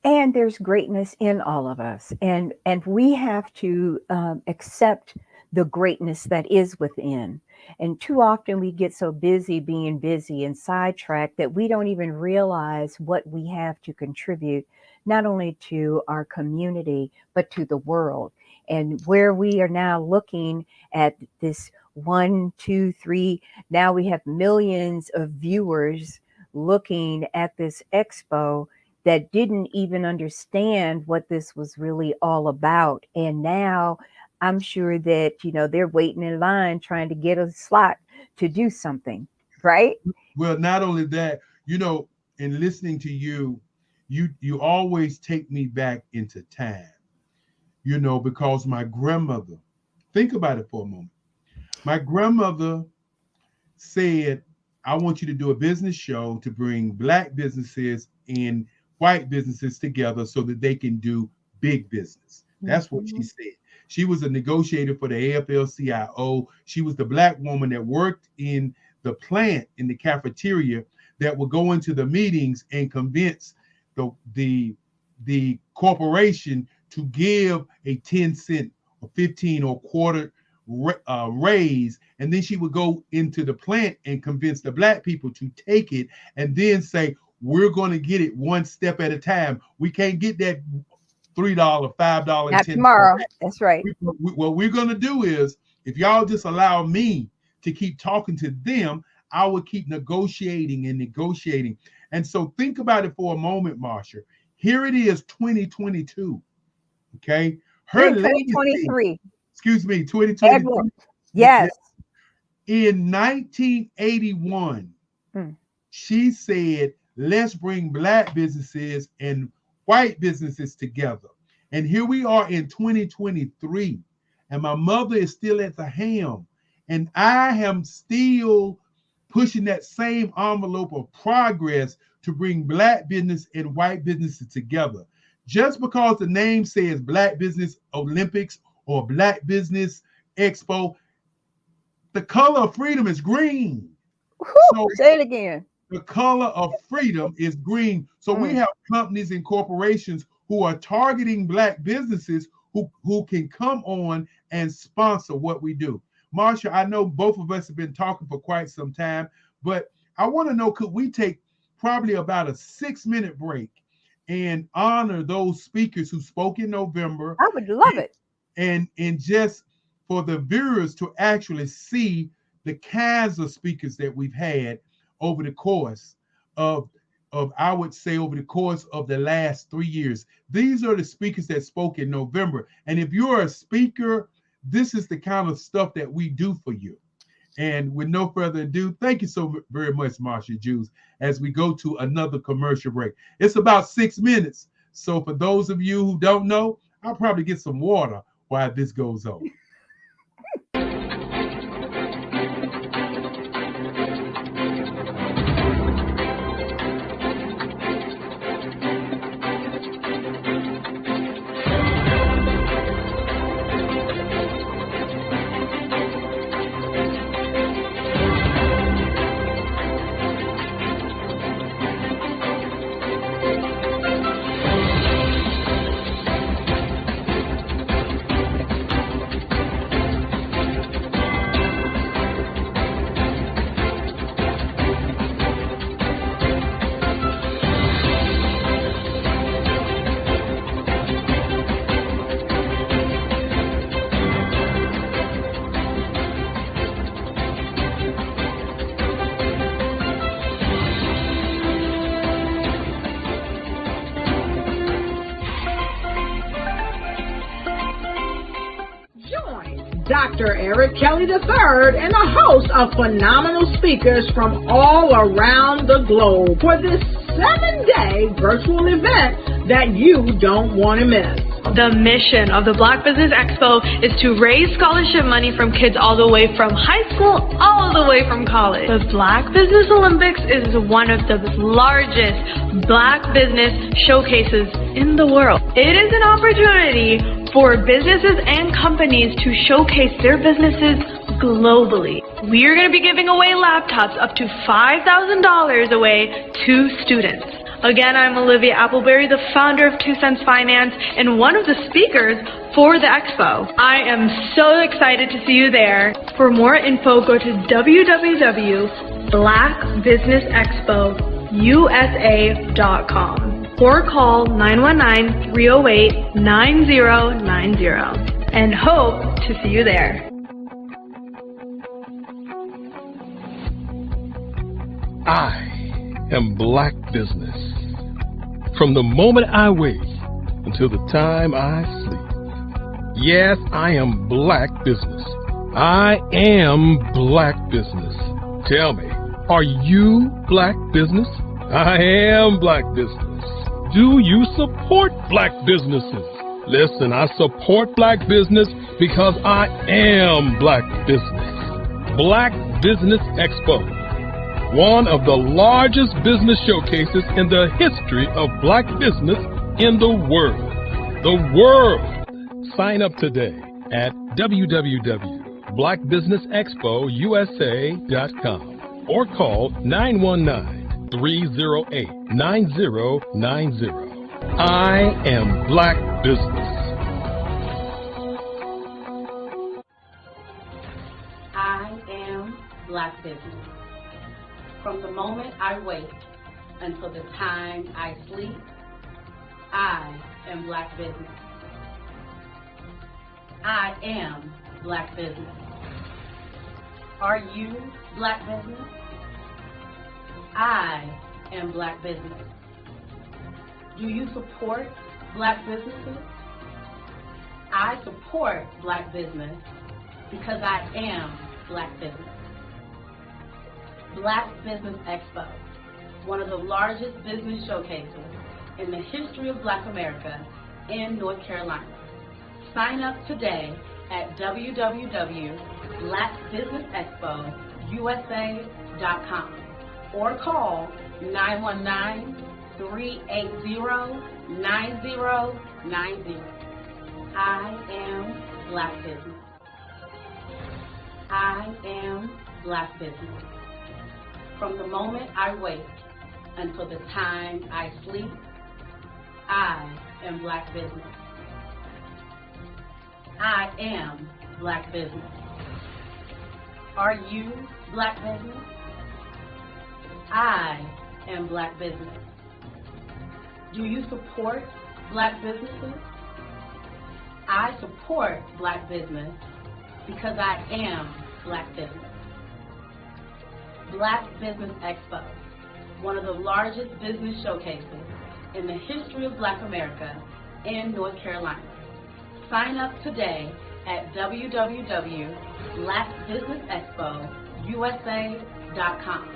And there's greatness in all of us. And we have to accept the greatness that is within. And too often we get so busy being busy and sidetracked that we don't even realize what we have to contribute, not only to our community, but to the world. And where we are now looking at this 1, 2, 3, now we have millions of viewers looking at this expo that didn't even understand what this was really all about. And now I'm sure that, they're waiting in line trying to get a slot to do something, right? Well, not only that, in listening to you always take me back into time, because my grandmother, think about it for a moment. My grandmother said, I want you to do a business show to bring Black businesses and white businesses together so that they can do big business. That's what she said. She was a negotiator for the AFL-CIO. She was the Black woman that worked in the plant, in the cafeteria, that would go into the meetings and convince the corporation to give a 10-cent or 15 or quarter raise, and then she would go into the plant and convince the Black people to take it, and then say, we're going to get it one step at a time. We can't get that $3, $5, not $10. Tomorrow. That's right. What we're going to do is, if y'all just allow me to keep talking to them, I will keep negotiating and negotiating. And so think about it for a moment, Marsha. Here it is, 2022. Okay. Her 2023. legacy, excuse me, 2023. Yes. In 1981, she said, let's bring Black businesses and white businesses together. And here we are in 2023, and my mother is still at the helm, and I am still pushing that same envelope of progress to bring Black business and white businesses together. Just because the name says Black Business Olympics or Black Business Expo, the color of freedom is green. So, say it again. The color of freedom is green. So we have companies and corporations who are targeting Black businesses who can come on and sponsor what we do. Marsha, I know both of us have been talking for quite some time, but I want to know, could we take probably about a 6-minute break and honor those speakers who spoke in November? I would love it. And just for the viewers to actually see the kinds of speakers that we've had over the course of I would say over the course of the last 3 years. These are the speakers that spoke in November. And if you're a speaker, this is the kind of stuff that we do for you. And with no further ado, thank you so very much, Marsha Jews, as we go to another commercial break. It's about 6 minutes. So for those of you who don't know, I'll probably get some water while this goes on. Dr. Eric Kelly III and a host of phenomenal speakers from all around the globe for this 7-day virtual event that you don't want to miss. The mission of the Black Business Expo is to raise scholarship money from kids all the way from high school all the way from college. The Black Business Olympics is one of the largest Black business showcases in the world. It is an opportunity for businesses and companies to showcase their businesses globally. We are going to be giving away laptops up to $5,000 away to students. Again, I'm Olivia Appleberry, the founder of 2 Cents Finance and one of the speakers for the expo. I am so excited to see you there. For more info, go to www.blackbusinessexpousa.com or call 919-308-9090 and hope to see you there. I am Black Business. From the moment I wake until the time I sleep. Yes, I am Black Business. I am Black Business. Tell me, are you Black Business? I am Black Business. Do you support Black businesses? Listen, I support Black business because I am Black Business. Black Business Expo, one of the largest business showcases in the history of black business in the world. The world! Sign up today at www.blackbusinessexpousa.com or call 919-308-9090. I am Black Business. I am Black Business. From the moment I wake until the time I sleep, I am Black Business. I am Black Business. Are you Black Business? I am Black Business. Do you support Black businesses? I support Black business because I am Black Business. Black Business Expo, one of the largest business showcases in the history of Black America in North Carolina. Sign up today at www.blackbusinessexpousa.com or call 919-380-9090. I am Black Business. I am Black Business. From the moment I wake until the time I sleep, I am Black Business. I am Black Business. Are you Black Business? I am Black Business. Do you support Black businesses? I support Black business because I am Black Business. Black Business Expo, one of the largest business showcases in the history of Black America in North Carolina. Sign up today at www.blackbusinessexpousa.com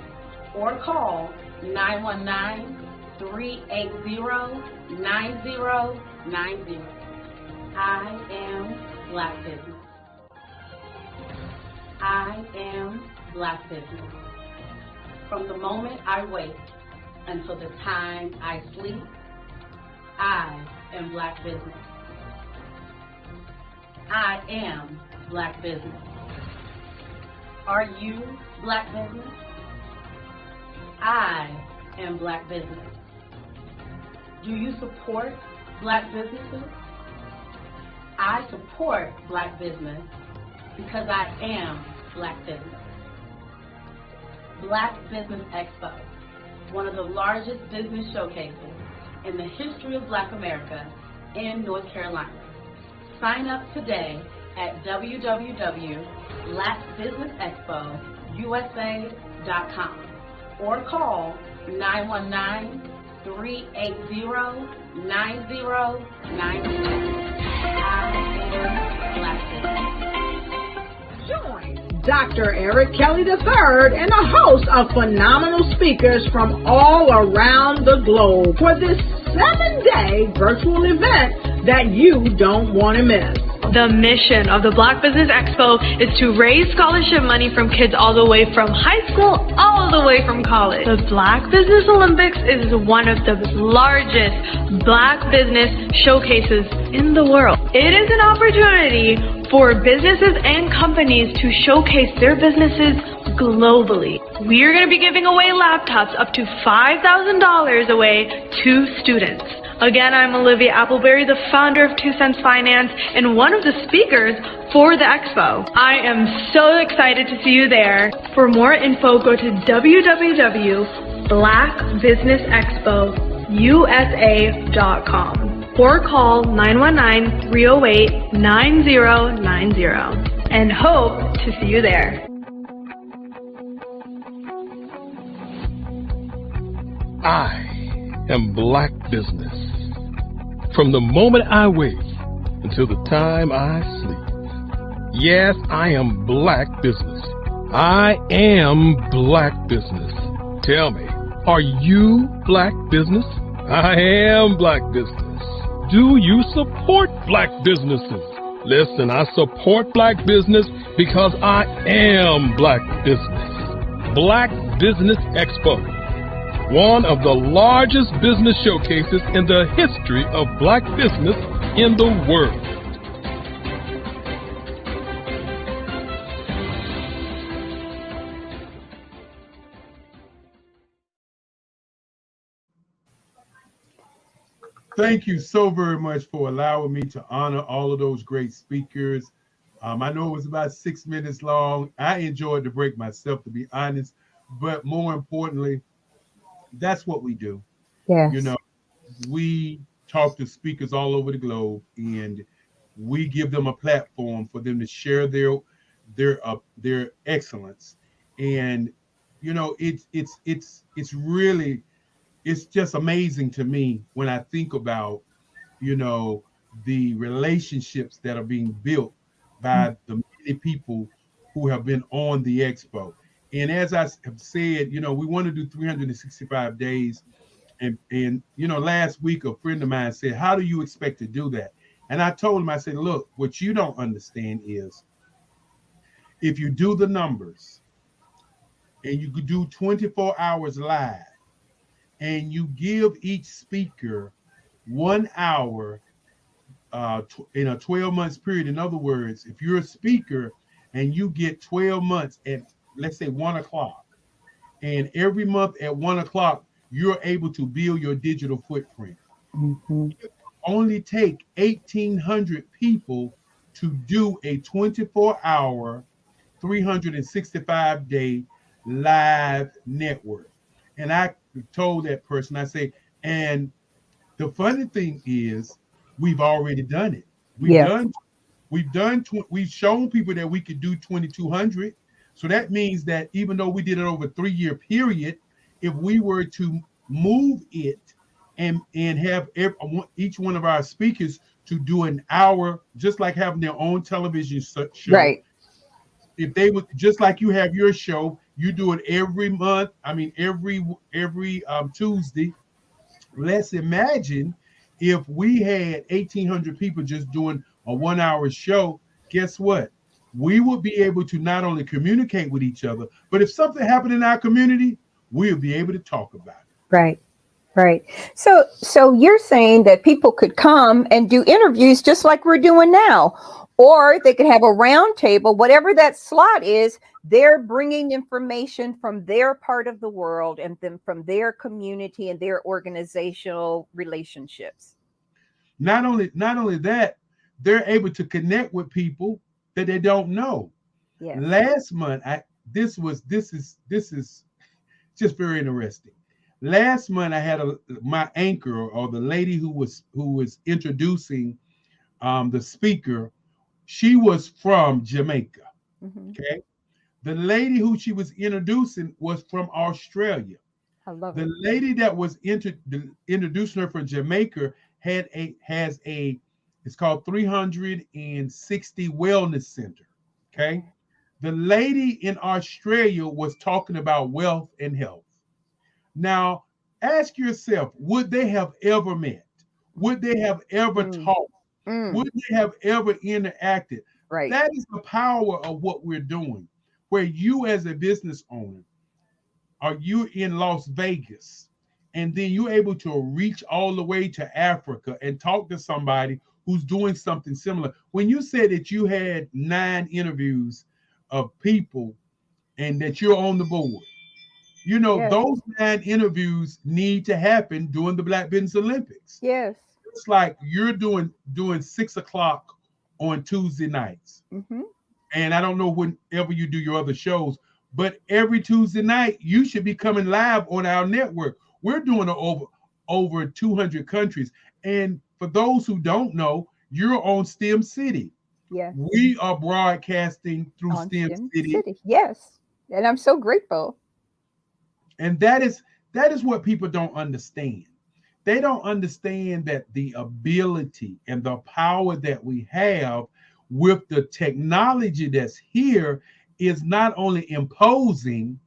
or call 919-380-9090. I am Black Business. I am Black Business. From the moment I wake until the time I sleep, I am Black Business. I am Black Business. Are you Black Business? I am Black Business. Do you support Black businesses? I support Black business because I am Black Business. Black Business Expo, one of the largest business showcases in the history of Black America in North Carolina. Sign up today at www.blackbusinessexpousa.com or call 919-380-9090. I am Black Business. Join Dr. Eric Kelly III and a host of phenomenal speakers from all around the globe for this 7-day virtual event that you don't want to miss. The mission of the Black Business Expo is to raise scholarship money from kids all the way from high school all the way from college. The Black Business Olympics is one of the largest black business showcases in the world. It is an opportunity for businesses and companies to showcase their businesses globally. We are going to be giving away laptops up to $5,000 away to students. Again, I'm Olivia Appleberry, the founder of 2 Cents Finance and one of the speakers for the expo. I am so excited to see you there. For more info, go to www.blackbusinessexpousa.com or call 919-308-9090 and hope to see you there. I am Black Business. From the moment I wake until the time I sleep. Yes, I am Black Business. I am Black Business. Tell me, are you Black Business? I am Black Business. Do you support Black businesses? Listen, I support black business because I am black business. Black Business Expo, one of the largest business showcases in the history of black business in the world. Thank you so very much for allowing me to honor all of those great speakers. I know it was about 6 minutes long. I enjoyed the break myself, to be honest. But more importantly, that's what we do. Yes. You know, we talk to speakers all over the globe, and we give them a platform for them to share their excellence. And you know, it's really, it's just amazing to me when I think about, you know, the relationships that are being built by the many people who have been on the expo. And as I have said, you know, we want to do 365 days. And you know, last week a friend of mine said, how do you expect to do that? And I told him, I said, look, what you don't understand is if you do the numbers and you could do 24 hours live and you give each speaker 1 hour in a 12 months period. In other words, if you're a speaker and you get 12 months at, let's say, 1 o'clock, and every month at 1 o'clock, you're able to build your digital footprint. Mm-hmm. It only take 1,800 people to do a 24-hour, 365-day live network. And I told that person, I say, and the funny thing is, we've already done it. We've shown people that we could do 2,200. So that means that even though we did it over a 3-year period, if we were to move it and have each one of our speakers to do an hour, just like having their own television show. Right. If they would, just like you have your show, you do it every month. I mean, every Tuesday. Let's imagine if we had 1,800 people just doing a 1-hour show. Guess what? We would be able to not only communicate with each other, but if something happened in our community, we'll be able to talk about it. Right. Right. So you're saying that people could come and do interviews just like we're doing now, or they could have a round table, whatever that slot is. They're bringing information from their part of the world and then from their community and their organizational relationships. Not only that, they're able to connect with people that they don't know. Yes. Last month, this is just very interesting. Last month, I had my anchor, or the lady who was introducing the speaker. She was from Jamaica. Mm-hmm. Okay. The lady who she was introducing was from Australia. I love the it. lady that was introducing her from Jamaica has a it's called 360 Wellness Center. Okay. The lady in Australia was talking about wealth and health. Now, ask yourself, would they have ever met? Would they have ever talked? Would they have ever interacted? Right. That is the power of what we're doing, where you as a business owner, are you in Las Vegas, and then you're able to reach all the way to Africa and talk to somebody who's doing something similar. When you said that you had 9 interviews of people and that you're on the board, you know, Yes. those 9 interviews need to happen during the Black Business Olympics. Yes. It's like you're doing 6 o'clock on Tuesday nights. Mm-hmm. And I don't know whenever you do your other shows, but every Tuesday night, you should be coming live on our network. We're doing it over 200 countries. And for those who don't know, you're on STEM City. Yeah. We are broadcasting through On STEM City. Yes. And I'm so grateful. And that is what people don't understand. They don't understand that the ability and the power that we have with the technology that's here is not only imposing,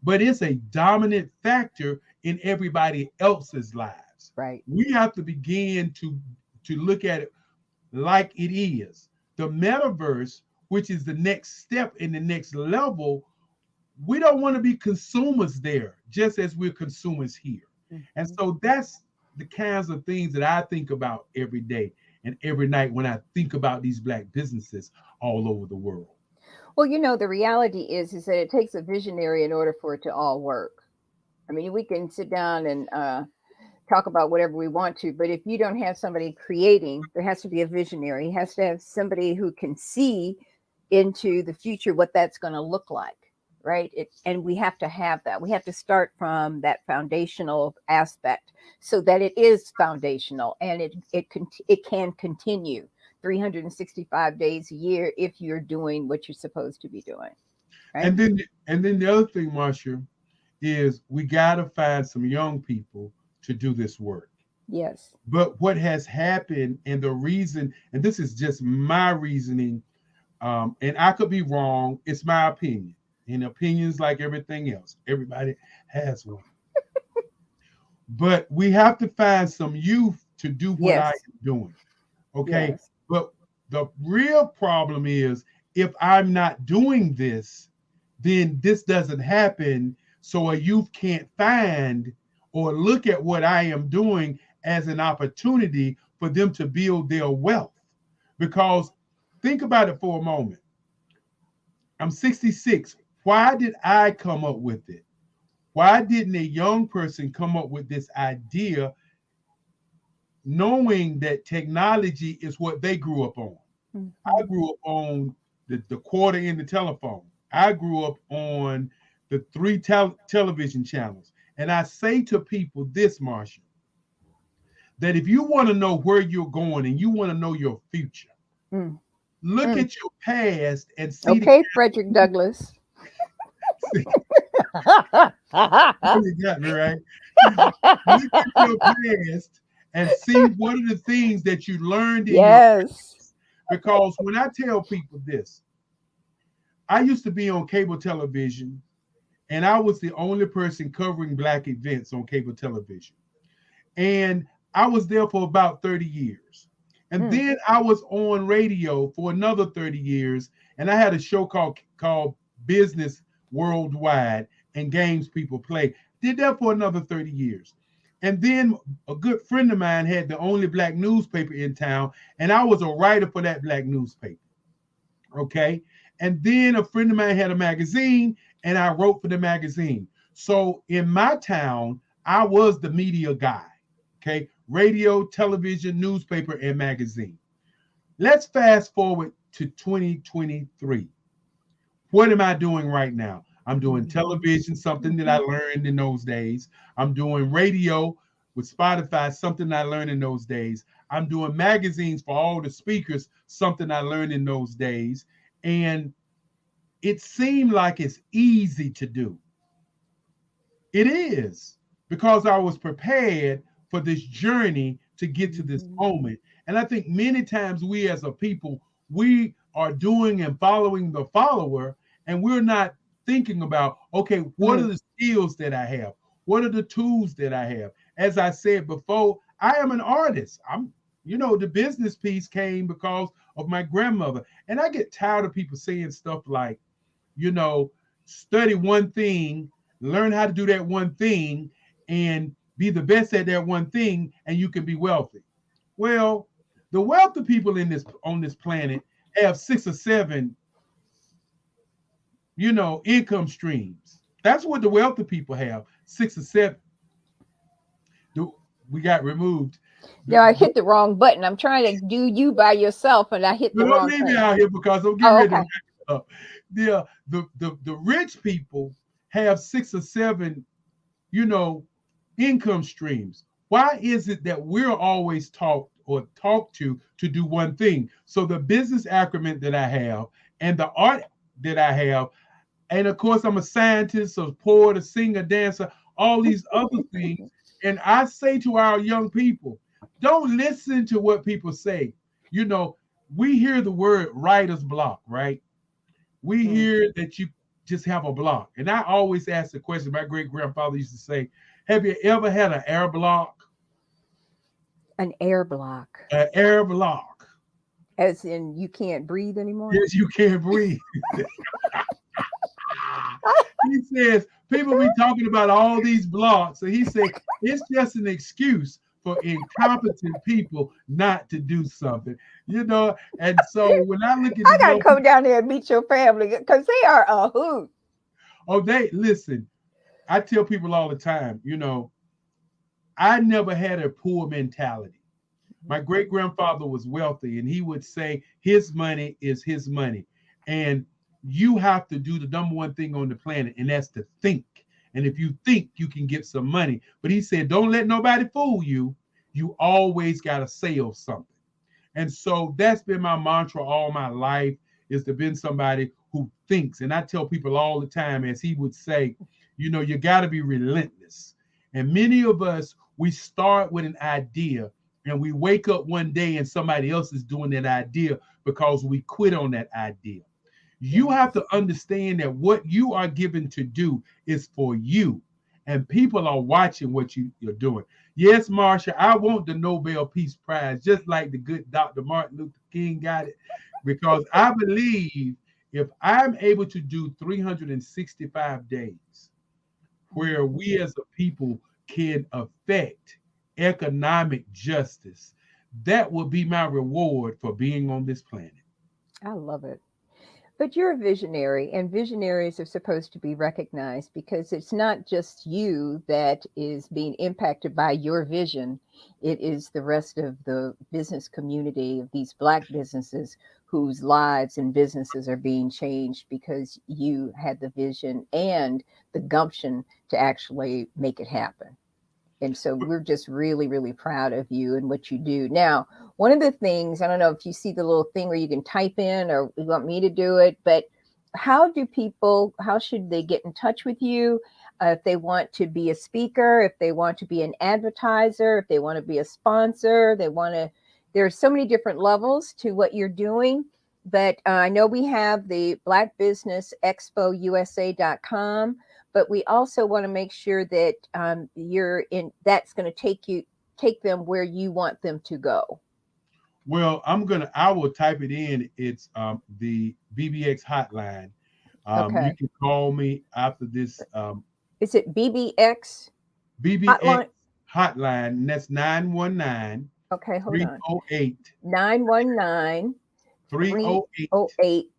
but it's a dominant factor in everybody else's lives. Right. We have to begin to look at it like it is. the metaverse, which is the next step in the next level, we don't want to be consumers there, just as we're consumers here. And so that's the kinds of things that I think about every day and every night when I think about these Black businesses all over the world. Well, the reality is that it takes a visionary in order for it to all work. I mean, we can sit down and talk about whatever we want to, but if you don't have somebody creating, there has to be a visionary. It has to have somebody who can see into the future what that's going to look like, right? And we have to have that. We have to start from that foundational aspect so that it is foundational and it can continue 365 days a year if you're doing what you're supposed to be doing. Right? And then the other thing, Marsha, is we got to find some young people to do this work. Yes. But what has happened, and the reason, and this is just my reasoning, and I could be wrong, it's my opinion. And opinions, like everything else, everybody has one. But we have to find some youth to do what I am doing. Okay. Yes. But the real problem is if I'm not doing this, then this doesn't happen. So a youth can't find or look at what I am doing as an opportunity for them to build their wealth. Because think about it for a moment. I'm 66. Why did I come up with it? Why didn't a young person come up with this idea, knowing that technology is what they grew up on? Mm-hmm. I grew up on the quarter in the telephone. I grew up on the 3 television channels. And I say to people this, Marsha, that if you want to know where you're going and you want to know your future, look at your past and see. Okay, Frederick Douglass. You got me right. Look at your past and see what are the things that you learned in your past. Because when I tell people this, I used to be on cable television, and I was the only person covering Black events on cable television. And I was there for about 30 years. And then I was on radio for another 30 years, and I had a show called Business Worldwide and Games People Play. Did that for another 30 years. And then a good friend of mine had the only Black newspaper in town, and I was a writer for that Black newspaper. Okay. And then a friend of mine had a magazine, and I wrote for the magazine. So in my town, I was the media guy. Okay. Radio, television, newspaper, and magazine. Let's fast forward to 2023. What am I doing right now? I'm doing television, something that I learned in those days. I'm doing radio with Spotify, something I learned in those days. I'm doing magazines for all the speakers, something I learned in those days. And it seemed like it's easy to do. It is, because I was prepared for this journey to get to this moment. And I think many times we as a people, we are doing and following the follower, and we're not thinking about, okay, what are the skills that I have? What are the tools that I have? As I said before, I am an artist. The business piece came because of my grandmother. And I get tired of people saying stuff like, study one thing, learn how to do that one thing, and be the best at that one thing, and you can be wealthy. Well, the wealthy people on this planet have 6 or 7 income streams. That's what the wealthy people have, 6 or 7. We got removed. No, I hit the wrong button. I'm trying to do you by yourself, and I hit the wrong button. Don't leave thing. me out here because I'm getting ready to wrap it up. The rich people have 6 or 7, income streams. Why is it that we're always talked to do one thing? So the business acumen that I have and the art that I have, and of course I'm a scientist, a poet, a singer, dancer, all these other things. And I say to our young people, don't listen to what people say. We hear the word writer's block, right? We hear that you just have a block. And I always ask the question, my great-grandfather used to say, have you ever had an air block? An air block. An air block. As in, you can't breathe anymore? Yes, you can't breathe. He says people be talking about all these blocks, and he said it's just an excuse for incompetent people not to do something, you know. And so when I look at I the got to young come down there and meet your family because they are a hoot. oh, they listen. I tell people all the time, you know, I never had a poor mentality. My great grandfather was wealthy, and he would say his money is his money. And you have to do the number one thing on the planet, and that's to think. And if you think, you can get some money. But he said, don't let nobody fool you. You always got to sell something. And so that's been my mantra all my life, is to be somebody who thinks. And I tell people all the time, as he would say, you know, you got to be relentless. And many of us, we start with an idea and we wake up one day and somebody else is doing that idea because we quit on that idea. You have to understand that what you are given to do is for you, and people are watching what you're doing. Yes, Marsha, I want the Nobel Peace Prize, just like the good Dr. Martin Luther King got it, because I believe if I'm able to do 365 days where we as a people can affect economic justice, that will be my reward for being on this planet. I love it. But you're a visionary, and visionaries are supposed to be recognized because it's not just you that is being impacted by your vision. It is the rest of the business community of these Black businesses whose lives and businesses are being changed because you had the vision and the gumption to actually make it happen. And so we're just really, really proud of you and what you do. Now, one of the things, I don't know if you see the little thing where you can type in or you want me to do it, but how should they get in touch with you if they want to be a speaker, if they want to be an advertiser, if they want to be a sponsor, there's so many different levels to what you're doing. But I know we have the Black Business Expo USA.com. But we also want to make sure that that's going to take them where you want them to go. Well, I will type it in. It's the BBX hotline. Okay. You can call me after this. Is it BBX? BBX hotline, and that's 919. Okay, hold 308. 919 308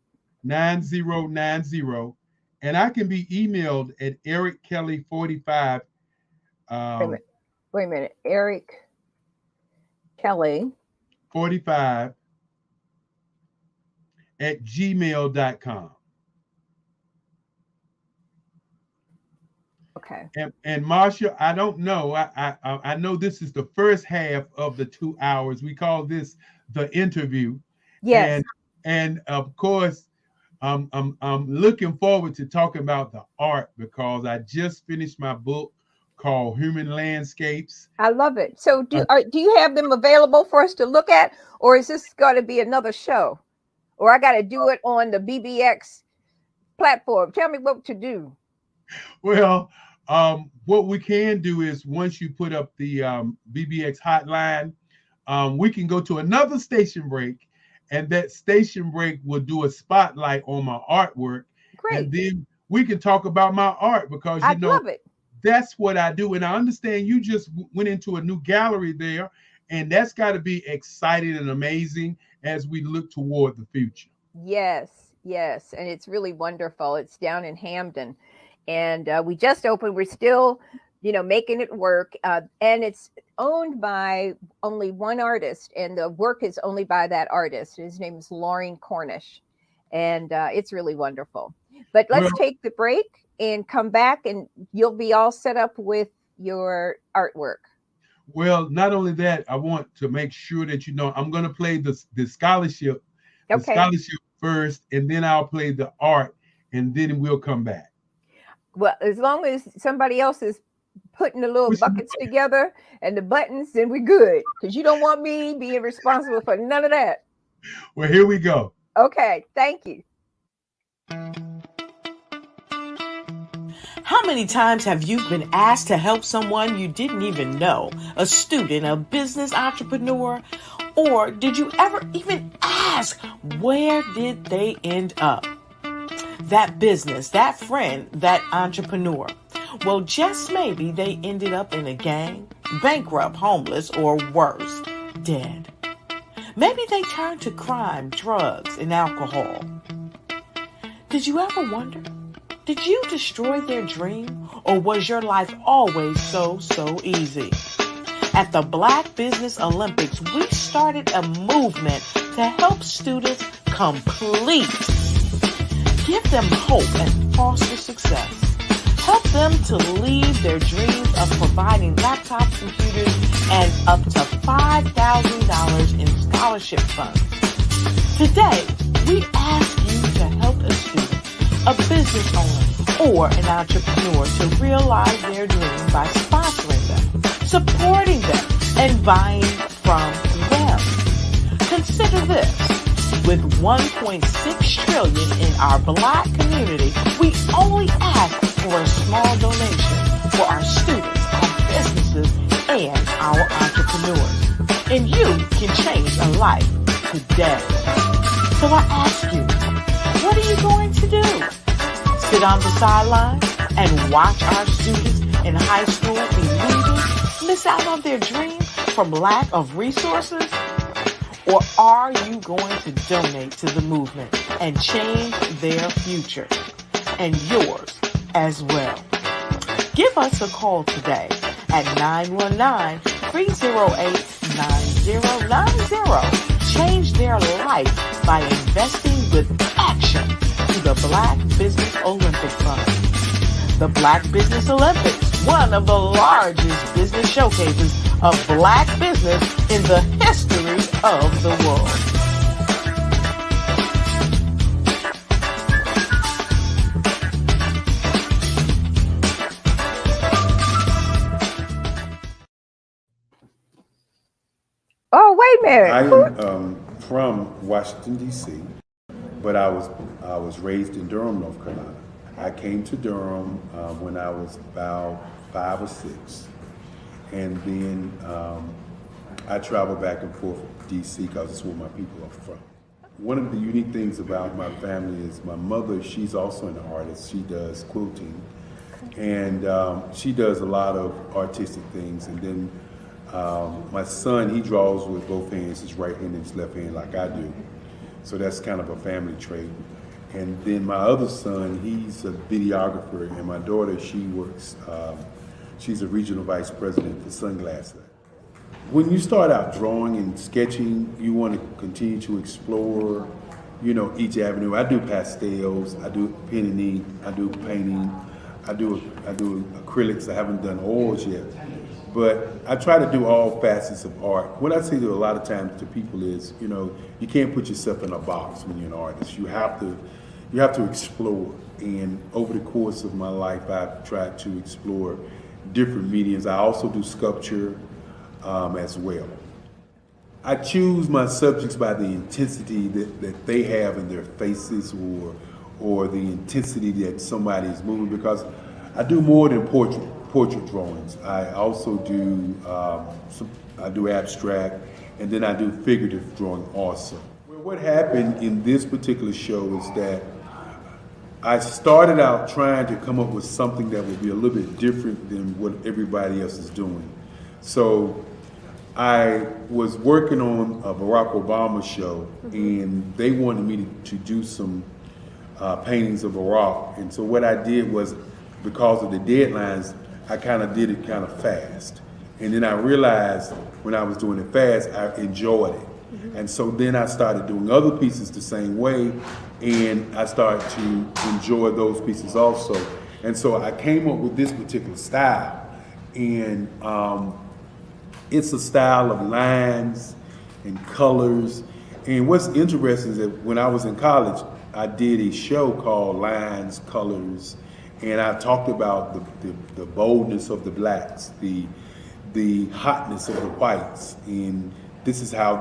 9090. And I can be emailed at erickelly45. Wait a minute. Eric Kelly 45 at gmail.com. Okay. And Marsha, I don't know. I know this is the first half of the 2 hours. We call this the interview. Yes. And of course, I'm looking forward to talking about the art because I just finished my book called Human Landscapes. I love it. So do you have them available for us to look at, or is this going to be another show, or I got to do it on the BBX platform? Tell me what to do. Well, what we can do is once you put up the BBX hotline, we can go to another station break. And that station break will do a spotlight on my artwork. Great. And then we can talk about my art because, I love it. That's what I do. And I understand you just went into a new gallery there, and that's got to be exciting and amazing as we look toward the future. Yes. And it's really wonderful. It's down in Hamden. And we just opened. We're still, making it work. And it's owned by only one artist, and the work is only by that artist. His name is Loring Cornish, and it's really wonderful. But let's take the break and come back, and you'll be all set up with your artwork. Well, not only that, I want to make sure that I'm going to play the scholarship, the scholarship first, and then I'll play the art, and then we'll come back. Well, as long as somebody else is putting the little buckets together and the buttons, then we're good, because you don't want me being responsible for none of that. Well, here we go. Okay, thank you. How many times have you been asked to help someone you didn't even know, a student, a business entrepreneur, Or did you ever even ask, where did they end up? That business, that friend, that entrepreneur. Well, just maybe they ended up in a gang, bankrupt, homeless, or worse, dead. Maybe they turned to crime, drugs, and alcohol. Did you ever wonder? Did you destroy their dream, or was your life always so easy? At the Black Business Olympics, we started a movement to help students complete. Give them hope and foster success. Help them to leave their dreams of providing laptops, computers, and up to $5,000 in scholarship funds. Today, we ask you to help a student, a business owner, or an entrepreneur to realize their dream by sponsoring them, supporting them, and buying from them. Consider this. With $1.6 trillion in our Black community, we only ask for a small donation for our students, our businesses, and our entrepreneurs. And you can change a life today. So I ask you, what are you going to do? Sit on the sidelines and watch our students in high school be leaving, miss out on their dream from lack of resources? Or are you going to donate to the movement and change their future and yours as well? Give us a call today at 919-308-9090. Change their life by investing with action to the Black Business Olympic Fund. The Black Business Olympics, one of the largest business showcases of Black business in the history of the world. Oh, wait a minute. I am from Washington, D.C., but I was raised in Durham, North Carolina. I came to Durham when I was about 5 or 6. And then I travel back and forth to D.C. because it's where my people are from. One of the unique things about my family is my mother, she's also an artist. She does quilting. And she does a lot of artistic things. And then my son, he draws with both hands, his right hand and his left hand like I do. So that's kind of a family trait. And then my other son, he's a videographer, and my daughter, she works, she's a regional vice president for Sunglasses. When you start out drawing and sketching, you want to continue to explore, each avenue. I do pastels, I do pen and ink, I do painting, I do acrylics. I haven't done oils yet, but I try to do all facets of art. What I say to a lot of times to people is, you can't put yourself in a box when you're an artist. You have to explore. And over the course of my life, I've tried to explore different mediums. I also do sculpture as well. I choose my subjects by the intensity that they have in their faces or the intensity that somebody is moving, because I do more than portrait drawings. I also do I do abstract, and then I do figurative drawing also. Well, what happened in this particular show is that I started out trying to come up with something that would be a little bit different than what everybody else is doing. So I was working on a Barack Obama show, and they wanted me to do some paintings of Barack. And so what I did was, because of the deadlines, I kind of did it kind of fast. And then I realized when I was doing it fast, I enjoyed it. And so then I started doing other pieces the same way, and I started to enjoy those pieces also. And so I came up with this particular style, and it's a style of lines and colors. And what's interesting is that when I was in college, I did a show called Lines, Colors, and I talked about the boldness of the blacks, the hotness of the whites, and this is how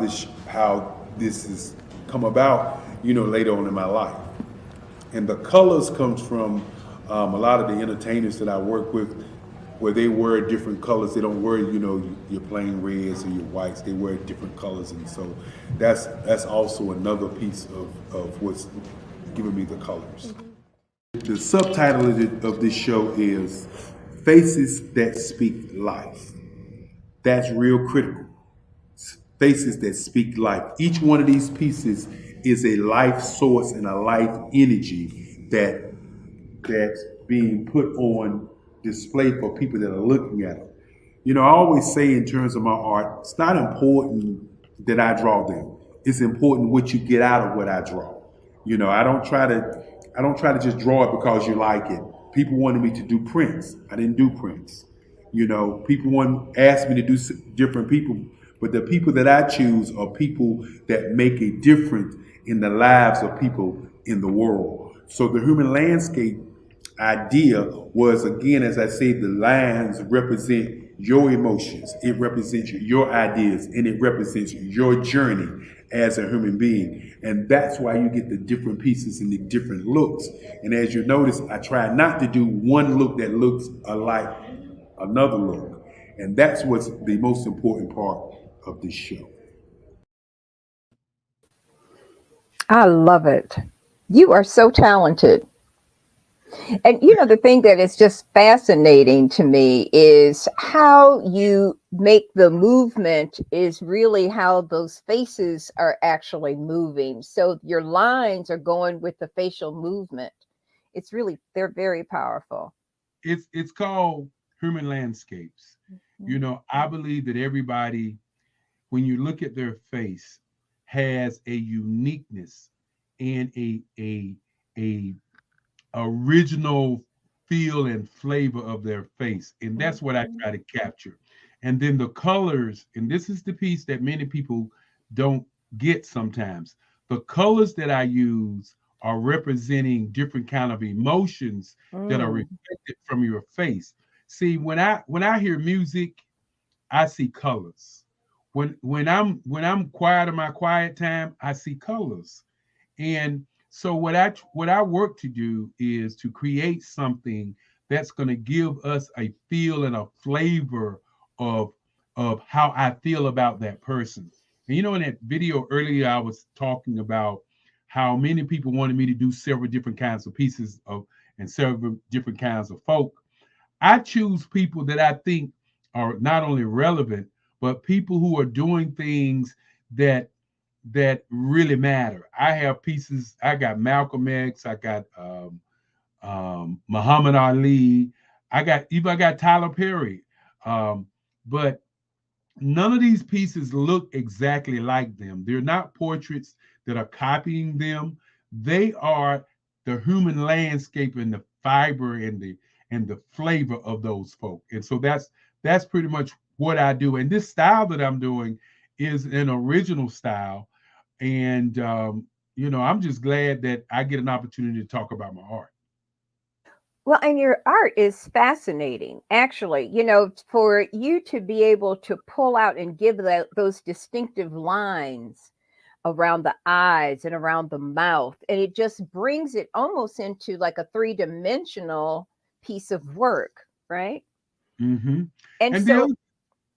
this has come about, later on in my life. And the colors comes from a lot of the entertainers that I work with. where they wear different colors. They don't wear, your plain reds or your whites. They wear different colors, and so that's also another piece of what's giving me the colors. The subtitle of this show is Faces That Speak Life. That's real critical. Faces that speak life. Each one of these pieces is a life source and a life energy that's being put on display for people that are looking at them. I always say in terms of my art, it's not important that I draw them. It's important what you get out of what I draw. I don't try to just draw it because you like it. People wanted me to do prints. I didn't do prints. People asked me to do different people, but the people that I choose are people that make a difference in the lives of people in the world. So the human landscape idea was, again, as I say, the lines represent your emotions, it represents your ideas, and it represents your journey as a human being. And that's why you get the different pieces and the different looks. And as you notice, I try not to do one look that looks alike another look. And that's what's the most important part of this show. I love it. You are so talented. And the thing that is just fascinating to me is how you make the movement is really how those faces are actually moving. So your lines are going with the facial movement. They're very powerful. It's called human landscapes. I believe that everybody, when you look at their face, has a uniqueness and a original feel and flavor of their face. And that's what I try to capture. And then the colors, and this is the piece that many people don't get sometimes. The colors that I use are representing different kind of emotions that are reflected from your face. See, when I hear music, I see colors. When I'm quiet in my quiet time, I see colors. And so what I work to do is to create something that's going to give us a feel and a flavor of of how I feel about that person. And in that video earlier, I was talking about how many people wanted me to do several different kinds of pieces of and several different kinds of folk. I choose people that I think are not only relevant, but people who are doing things that really matter. I have pieces. I got Malcolm X. I got Muhammad Ali. I got Tyler Perry. But none of these pieces look exactly like them. They're not portraits that are copying them. They are the human landscape and the fiber and the flavor of those folk. And so that's pretty much what I do. And this style that I'm doing is an original style. And I'm just glad that I get an opportunity to talk about my art. Well, and your art is fascinating, actually. For you to be able to pull out and give those distinctive lines around the eyes and around the mouth, and it just brings it almost into like a three-dimensional piece of work, right? Mm-hmm. And And the so, other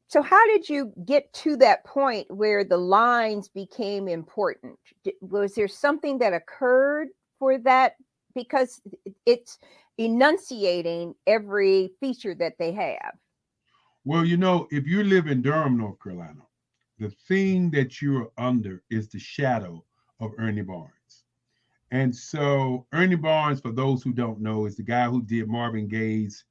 so how did you get to that point where the lines became important? Was there something that occurred for that? Because it's enunciating every feature that they have. Well, if you live in Durham, North Carolina, the thing that you're under is the shadow of Ernie Barnes. And so Ernie Barnes, for those who don't know, is the guy who did Marvin Gaye's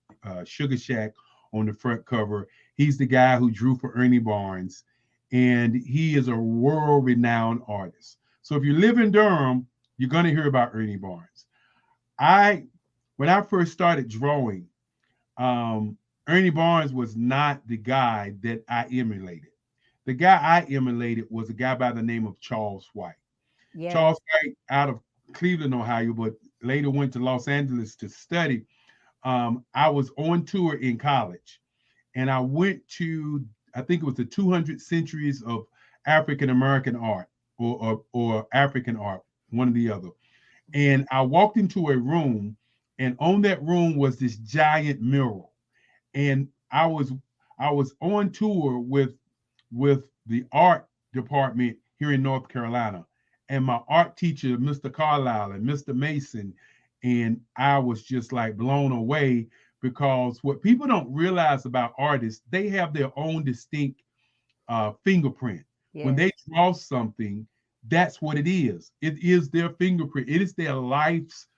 Sugar Shack on the front cover. He's the guy who drew for Ernie Barnes, and he is a world-renowned artist. So if you live in Durham, you're going to hear about Ernie Barnes. I, when I first started drawing, Ernie Barnes was not the guy that I emulated. The guy I emulated was a guy by the name of Charles White. Yes. Charles White out of Cleveland, Ohio, but later went to Los Angeles to study. I was on tour in college, and I went to, I think it was the 200 Centuries of African American Art or African art, one or the other. And I walked into a room, and on that room was this giant mural. and I was on tour with the art department here in North Carolina, and my art teacher, Mr. Carlisle and Mr. Mason, and I was just like blown away because what people don't realize about artists, they have their own distinct fingerprint. When Yes. they draw something, that's what it is. It is their fingerprint. It is their life's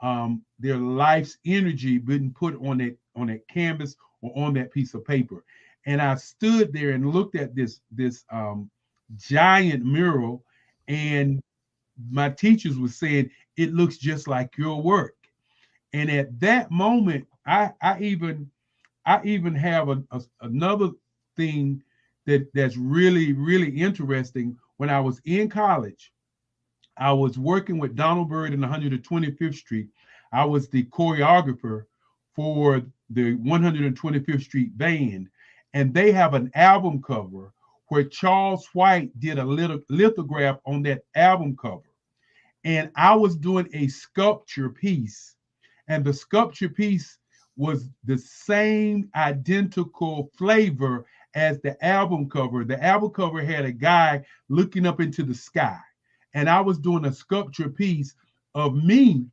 energy being put on that canvas or on that piece of paper. And I stood there and looked at this giant mural, and my teachers were saying it looks just like your work. And at that moment, I even have another thing that's really interesting. When I was in college, I was working with Donald Byrd in 125th Street. I was the choreographer for the 125th Street Band, and they have an album cover where Charles White did a little lithograph on that album cover. And I was doing a sculpture piece, and the sculpture piece was the same identical flavor as the album cover. The album cover had a guy looking up into the sky, and I was doing a sculpture piece of me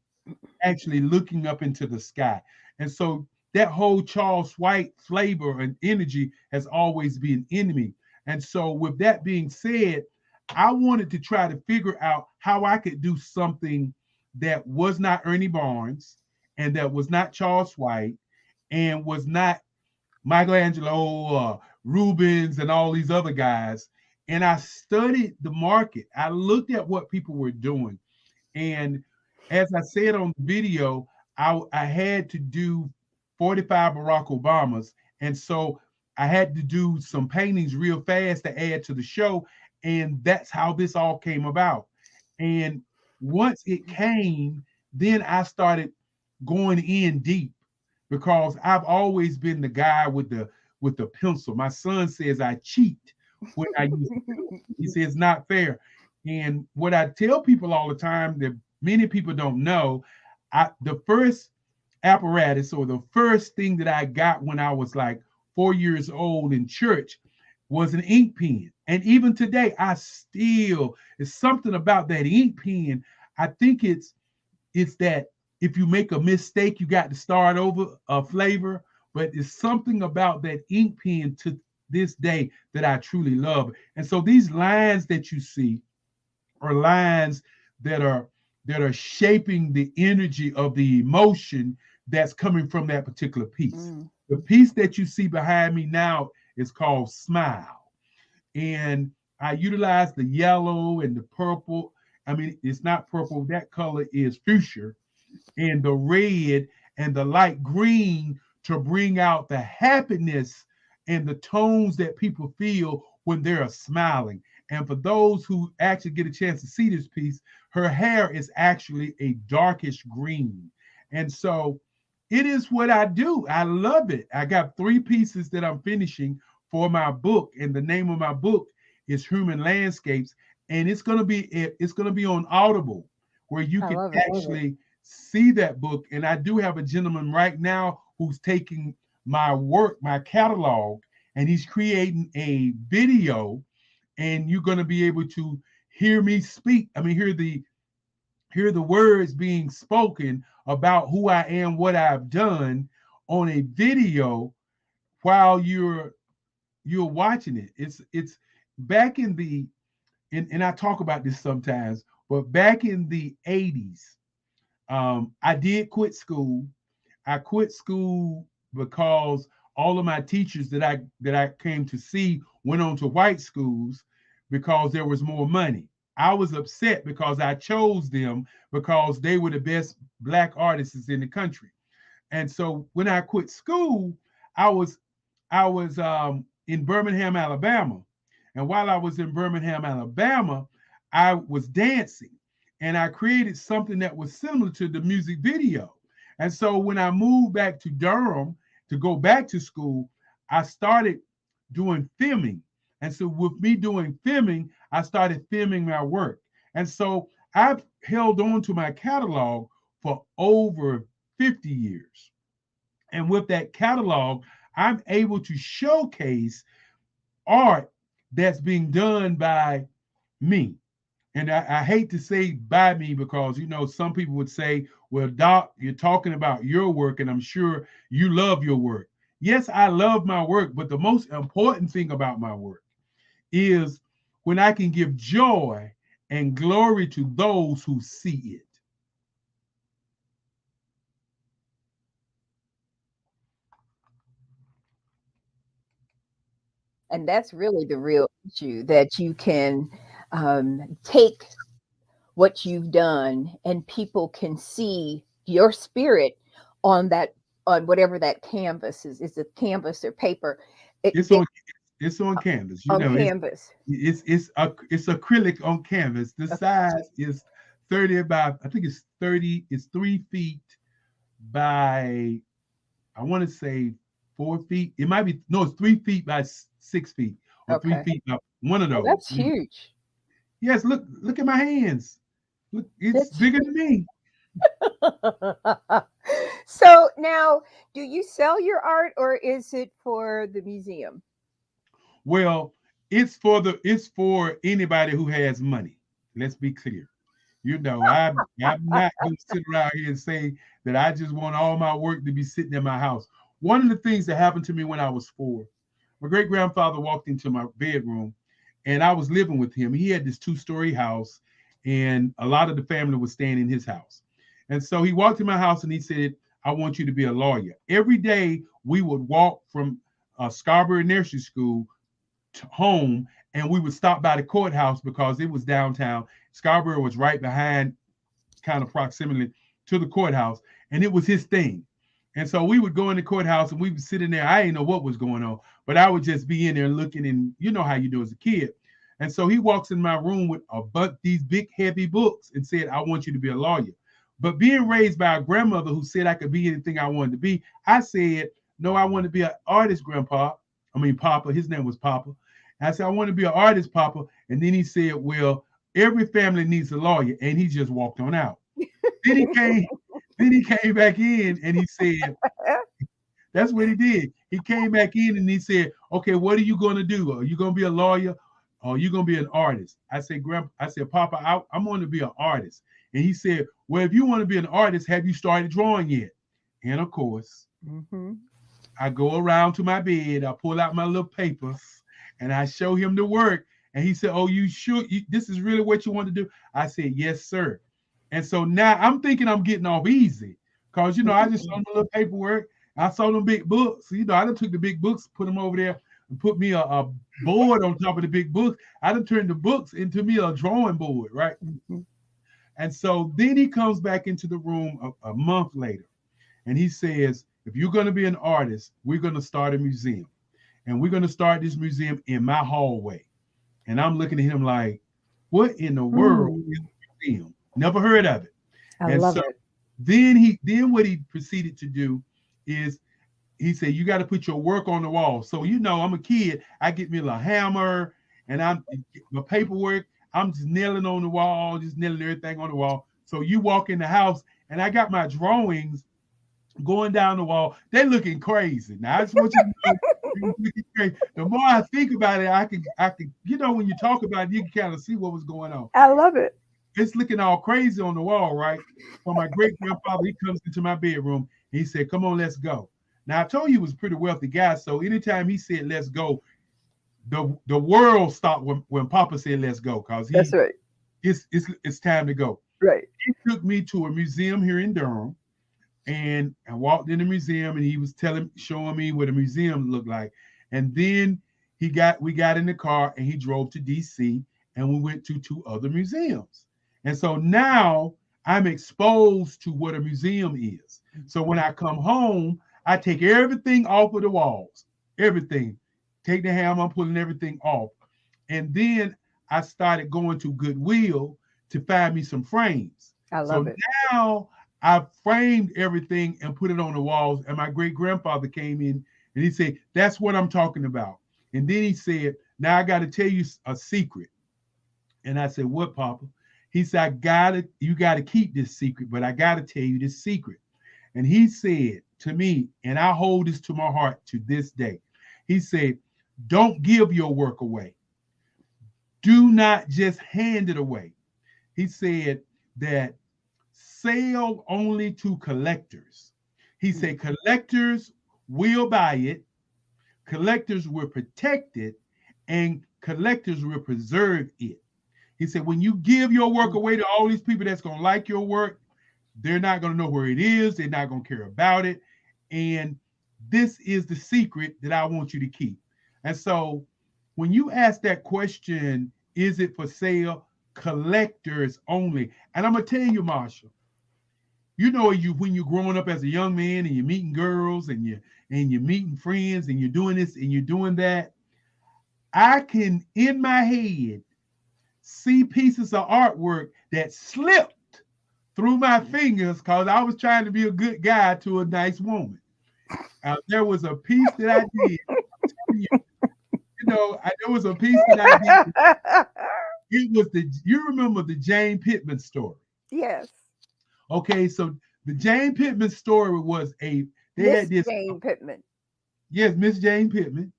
actually looking up into the sky. And so that whole Charles White flavor and energy has always been in me. And so, with that being said, I wanted to try to figure out how I could do something that was not Ernie Barnes and that was not Charles White and was not Michelangelo or Rubens and all these other guys. And I studied the market. I looked at what people were doing. And as I said on the video, I had to do 45 Barack Obamas. And so I had to do some paintings real fast to add to the show. And that's how this all came about. And once it came, then I started going in deep because I've always been the guy with the pencil. My son says I cheat when I use pencil. He says it's not fair. And what I tell people all the time that many people don't know, the first apparatus or the first thing that I got when I was like 4 years old in church was an ink pen. And even today, it's something about that ink pen. I think it's that if you make a mistake, you got to start over a flavor, but it's something about that ink pen to this day that I truly love. And so these lines that you see are lines that are shaping the energy of the emotion that's coming from that particular piece. The piece that you see behind me now is called Smile. And I utilize the yellow and the purple. I mean, it's not purple, that color is fuchsia, and the red and the light green to bring out the happiness and the tones that people feel when they're smiling. And for those who actually get a chance to see this piece, her hair is actually a darkish green. And so it is what I do. I love it. I got 3 pieces that I'm finishing for my book, and the name of my book is Human Landscapes, and it's going to be on Audible, where you can actually see that book. And I do have a gentleman right now who's taking my work, my catalog, and he's creating a video, and you're going to be able to hear me speak. I mean, hear the words being spoken about who I am, what I've done on a video while you're watching it. It's back in the and I talk about this sometimes, but back in the 80s, I did quit school. I quit school because all of my teachers that I came to see went on to white schools because there was more money. I was upset because I chose them because they were the best Black artists in the country. And so when I quit school, I was in Birmingham, Alabama. And while I was in Birmingham, Alabama, I was dancing, and I created something that was similar to the music video. And so when I moved back to Durham to go back to school, I started doing filming. And so with me doing filming, I started filming my work. And so I've held on to my catalog for over 50 years. And with that catalog, I'm able to showcase art that's being done by me. And I hate to say by me because, some people would say, well, Doc, you're talking about your work, and I'm sure you love your work. Yes, I love my work, but the most important thing about my work is when I can give joy and glory to those who see it. And that's really the real issue, that you can take what you've done and people can see your spirit on that, on whatever that canvas is it canvas or paper? It's They on it's on canvas. on canvas. It's acrylic on canvas. The size is 30 by, I think it's 30, it's 3 feet by, I want to say 4 feet. It might be, no, it's 3 feet by 6 feet, or three Okay. feet by one of Oh, those. that's huge. Yes, look at my hands. Look, it's That's bigger than me. so now, do you sell your art or is it for the museum? Well, it's for anybody who has money. Let's be clear. I'm not gonna sit around here and say that I just want all my work to be sitting in my house. One of the things that happened to me when I was 4, my great grandfather walked into my bedroom, and I was living with him. He had this 2-story house, and a lot of the family was staying in his house. And so he walked in my house and he said, "I want you to be a lawyer." Every day we would walk from Scarborough Nursery School home, and we would stop by the courthouse because it was downtown. Scarborough was right behind, kind of proximity to the courthouse, and it was his thing. And so we would go in the courthouse and we would sit in there. I didn't know what was going on, but I would just be in there looking, and you know how you do as a kid. And so he walks in my room with these big heavy books and said, "I want you to be a lawyer." But being raised by a grandmother who said I could be anything I wanted to be, I said, "No, I want to be an artist, Grandpa." I mean, Papa. His name was Papa. I said, "I want to be an artist, Papa." And then he said, "Well, every family needs a lawyer," and he just walked on out. Then he came, then he came back in and he said, that's what he did. He came back in and he said, "Okay, what are you going to do? Are you going to be a lawyer, or are you going to be an artist?" I said, "Papa, I'm going to be an artist." And he said, "Well, if you want to be an artist, have you started drawing yet?" And of course, I go around to my bed, I pull out my little papers, and I show him the work. And he said, "Oh, you sure this is really what you want to do?" I said, "Yes, sir." And so now I'm thinking I'm getting off easy because, I just saw my little paperwork. I saw them big books. I done took the big books, put them over there, and put me a board on top of the big books. I done turned the books into me a drawing board, right? And so then he comes back into the room a month later, and he says, "If you're going to be an artist, we're going to start a museum. And we're going to start this museum in my hallway." And I'm looking at him like, what in the world is a museum? Never heard of it. I And love so it. then what he proceeded to do is he said, "You got to put your work on the wall." So, I'm a kid. I get me a little hammer and I'm my paperwork. I'm just nailing on the wall, just nailing everything on the wall. So you walk in the house and I got my drawings going down the wall. They're looking crazy. Now I just want you to know, they're looking crazy. The more I think about it, I can, when you talk about it, you can kind of see what was going on. I love it. It's looking all crazy on the wall, right? So my great grandfather, he comes into my bedroom. He said, "Come on, let's go." Now I told you he was a pretty wealthy guy, so anytime he said "let's go," the world stopped when Papa said "let's go," because That's right. it's time to go. Right. He took me to a museum here in Durham, and I walked in the museum, and he was showing me what a museum looked like. And then we got in the car and he drove to DC, and we went to 2 other museums. And so now I'm exposed to what a museum is. So when I come home, I take everything off of the walls, everything. Take the hammer, I'm pulling everything off. And then I started going to Goodwill to find me some frames. I So love it. now I framed everything and put it on the walls. And my great grandfather came in and he said, "That's what I'm talking about." And then he said, "Now I got to tell you a secret." And I said, "What, Papa?" He said, you got to keep this secret, but I got to tell you this secret." And he said to me, and I hold this to my heart to this day. He said, don't give your work away. Do not just hand it away. He said that sell only to collectors. He said collectors will buy it, collectors will protect it, and collectors will preserve it. He said when you give your work away to all these people that's going to like your work, they're not going to know where it is. They're not going to care about it. And this is the secret that I want you to keep. And so when you ask that question, is it for sale? Collectors only. And I'm going to tell you, Marshall, you know, when you're growing up as a young man and you're meeting girls and you're meeting friends and you're doing this and you're doing that, I can in my head see pieces of artwork that slipped through my fingers because I was trying to be a good guy to a nice woman. There was a piece that I did. I'm telling you, there was a piece that I did. It was you remember the Jane Pittman story? Yes. Okay, so the Jane Pittman story was they Miss had this Jane Pittman. Yes, Miss Jane Pittman.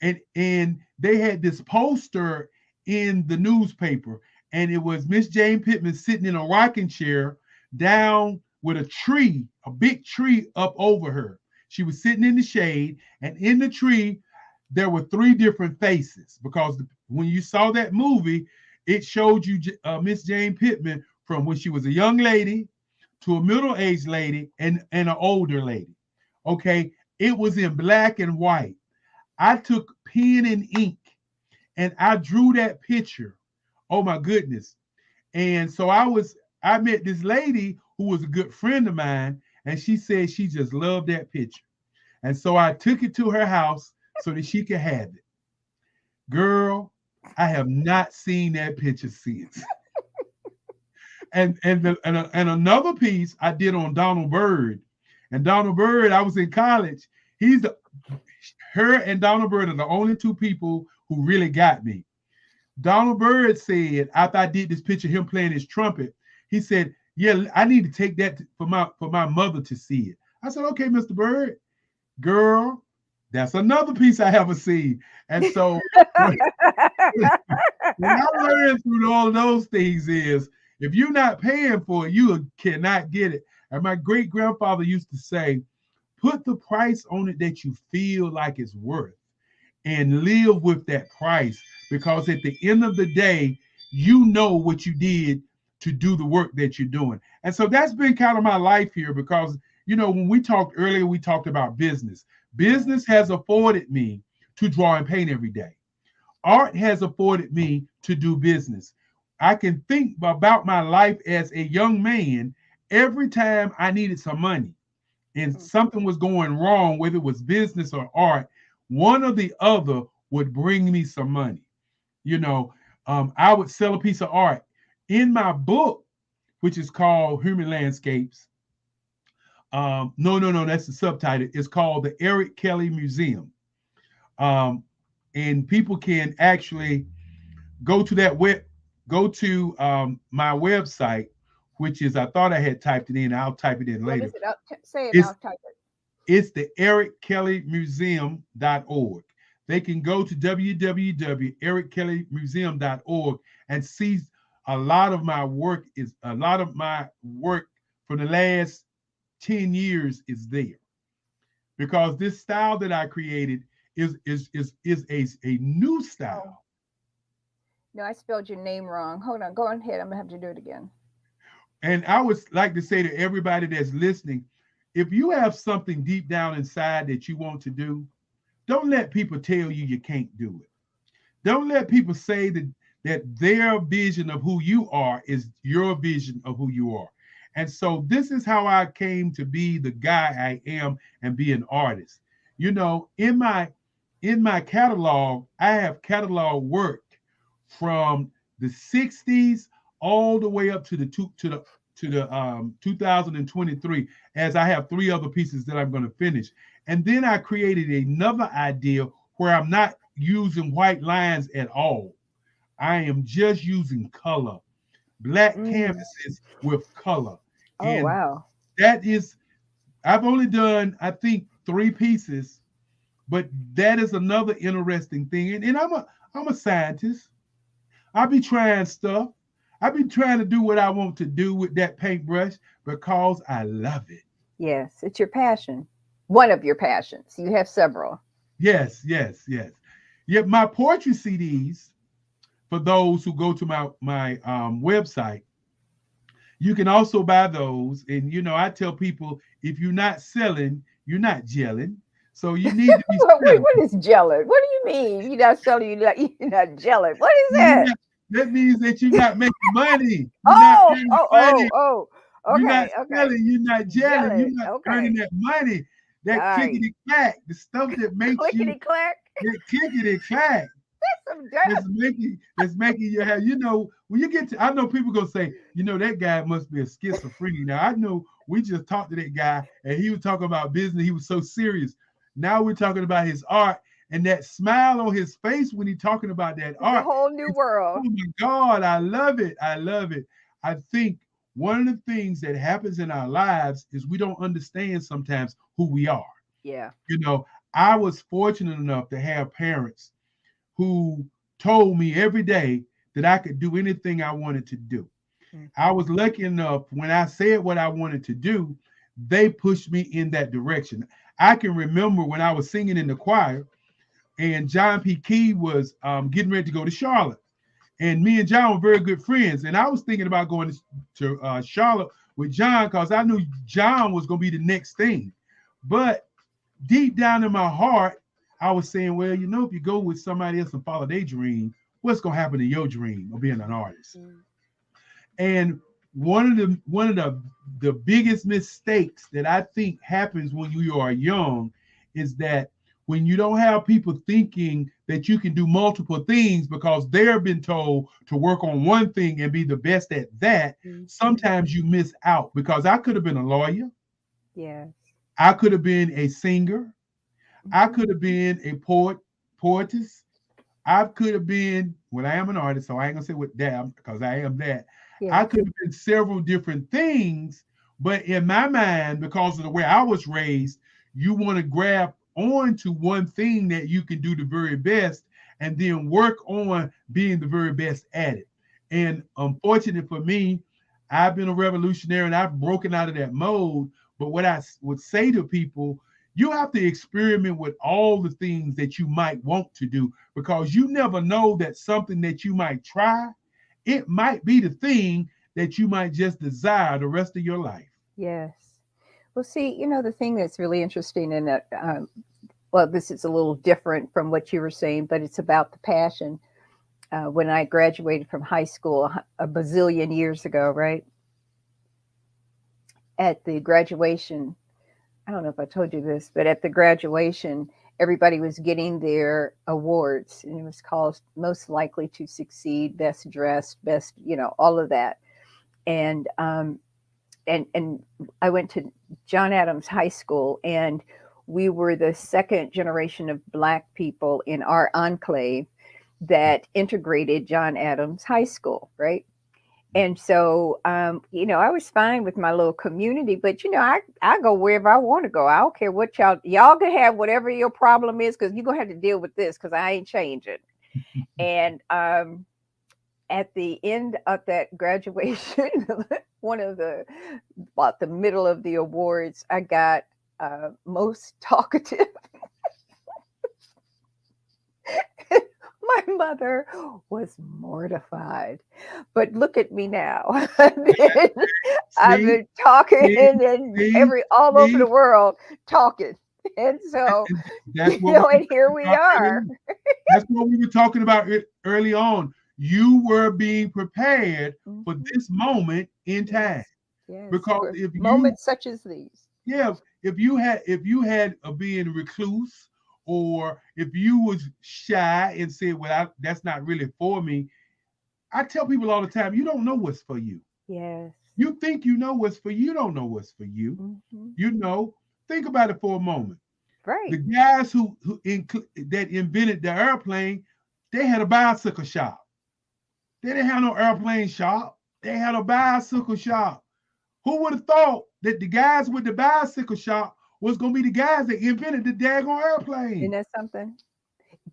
And they had this poster in the newspaper, and it was Miss Jane Pittman sitting in a rocking chair down with a tree, a big tree up over her. She was sitting in the shade, and in the tree, there were three different faces because when you saw that movie, it showed you Miss Jane Pittman from when she was a young lady to a middle-aged lady and an older lady. Okay, it was in black and white. I took pen and ink and I drew that picture. Oh my goodness. And so I met this lady who was a good friend of mine, and she said she just loved that picture. And so I took it to her house so that she could have it. Girl, I have not seen that picture since. and another piece I did on Donald Byrd. And Donald Byrd, I was in college. Her and Donald Byrd are the only two people who really got me. Donald Byrd said, after I did this picture of him playing his trumpet, he said, yeah, I need to take that for my mother to see it. I said, okay, Mr. Byrd. Girl, that's another piece I haven't seen. And so when I learned through all of those things is, if you're not paying for it, you cannot get it. And my great grandfather used to say, put the price on it that you feel like it's worth and live with that price, because at the end of the day, you know what you did to do the work that you're doing. And so that's been kind of my life here because, when we talked earlier, we talked about business. Business has afforded me to draw and paint every day. Art has afforded me to do business. I can think about my life as a young man every time I needed some money and something was going wrong, whether it was business or art, one or the other would bring me some money. I would sell a piece of art. In my book, which is called Human Landscapes, no, that's the subtitle. It's called the Eric Kelly Museum. And people can actually go to my website, which is, I thought I had typed it in. I'll type it in later. Say it, I'll type it. It's the erickellymuseum.org. They can go to www.erickellymuseum.org and see a lot of my work for the last 10 years is there. Because this style that I created is a new style. No, I spelled your name wrong. Hold on, go ahead. I'm gonna have to do it again. And I would like to say to everybody that's listening, if you have something deep down inside that you want to do, don't let people tell you can't do it. Don't let people say that their vision of who you are is your vision of who you are. And so this is how I came to be the guy I am and be an artist. In my catalog, I have catalog work from the 60s all the way up to the 2023, as I have 3 other pieces that I'm going to finish. And then I created another idea where I'm not using white lines at all. I am just using color, black canvases with color. Oh, wow. That is, I've only done, I think, 3 pieces, but that is another interesting thing. And I'm a scientist. I be trying stuff. I be trying to do what I want to do with that paintbrush because I love it. Yes, it's your passion. One of your passions. You have several. Yes, yes, yes. Yeah, my poetry CDs, for those who go to my website, you can also buy those. And I tell people, if you're not selling, you're not gelling. So you need to be Wait, selling. what is gelling? What do you mean? You're not selling, you're not gelling. What is You're that? not- that means that you're not making money. You're not Oh, earning oh, money. oh, oh. You're not Okay, okay. selling. You're not gelling. You're Gelling. not earning Okay. that money. All That right. clickety clack, the stuff that makes you Clickety clack. that clickety clack. Some dirt. That's making you have, when you get to, I know people gonna say, that guy must be a schizophrenic. Now I know we just talked to that guy and he was talking about business, he was so serious. Now we're talking about his art and that smile on his face when he's talking about that It's a art. whole new Oh world. my God, I love it. I love it. I think one of the things that happens in our lives is we don't understand sometimes who we are. Yeah. I was fortunate enough to have parents who told me every day that I could do anything I wanted to do. I was lucky enough when I said what I wanted to do, they pushed me in that direction. I can remember when I was singing in the choir and John P. Key was getting ready to go to Charlotte. And me and John were very good friends. And I was thinking about going to Charlotte with John because I knew John was going to be the next thing. But deep down in my heart, I was saying, well, if you go with somebody else and follow their dream, what's going to happen to your dream of being an artist? And one of the biggest mistakes that I think happens when you are young is that when you don't have people thinking that you can do multiple things because they've been told to work on one thing and be the best at that, sometimes you miss out. Because I could have been a lawyer. Yes. I could have been a singer. I could have been a poetess. I could have been, well, I am an artist, so I ain't gonna say what that because I am that. Yeah. I could have been several different things, but in my mind, because of the way I was raised, you want to grab on to one thing that you can do the very best and then work on being the very best at it. And unfortunately for me, I've been a revolutionary and I've broken out of that mode. But what I would say to people, you have to experiment with all the things that you might want to do because you never know that something that you might try, it might be the thing that you might just desire the rest of your life. Yes. Well, see, the thing that's really interesting in that, well, this is a little different from what you were saying, but it's about the passion. When I graduated from high school a bazillion years ago, right? At the graduation, I don't know if I told you this, but at the graduation, everybody was getting their awards, and it was called Most Likely to Succeed, Best Dressed, Best, all of that. And I went to John Adams High School, and we were the second generation of Black people in our enclave that integrated John Adams High School, right? And so, I was fine with my little community, but I go wherever I want to go. I don't care what y'all can have whatever your problem is, because you're gonna have to deal with this, because I ain't changing. And at the end of that graduation, about the middle of the awards, I got most talkative. My mother was mortified, but look at me now. I've been talking and all over the world talking, and so That's what and here we are. That's what we were talking about early on. You were being prepared for this moment in time. Yes, Because if moments such as these. Yeah, if you had a being recluse, or if you was shy and said, well, that's not really for me. I tell people all the time, you don't know what's for you. Yes. You think you know what's for you, don't know what's for you. Think about it for a moment. Right. The guys that invented the airplane, they had a bicycle shop. They didn't have no airplane shop. They had a bicycle shop. Who would have thought that the guys with the bicycle shop was going to be the guys that invented the daggone airplane? Isn't that something?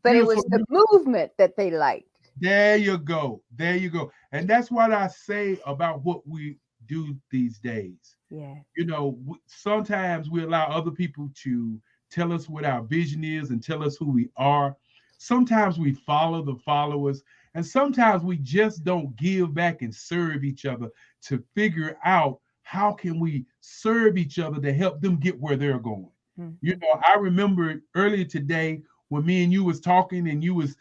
But You it know, was so the movement that they liked. there you go. There you go. And that's what I say about what we do these days. Yeah. You know, sometimes we allow other people to tell us what our vision is and tell us who we are. Sometimes we follow the followers, and sometimes we just don't give back and serve each other to figure out how can we serve each other to help them get where they're going. Mhm. You know, I remember earlier today when me and you was talking and you was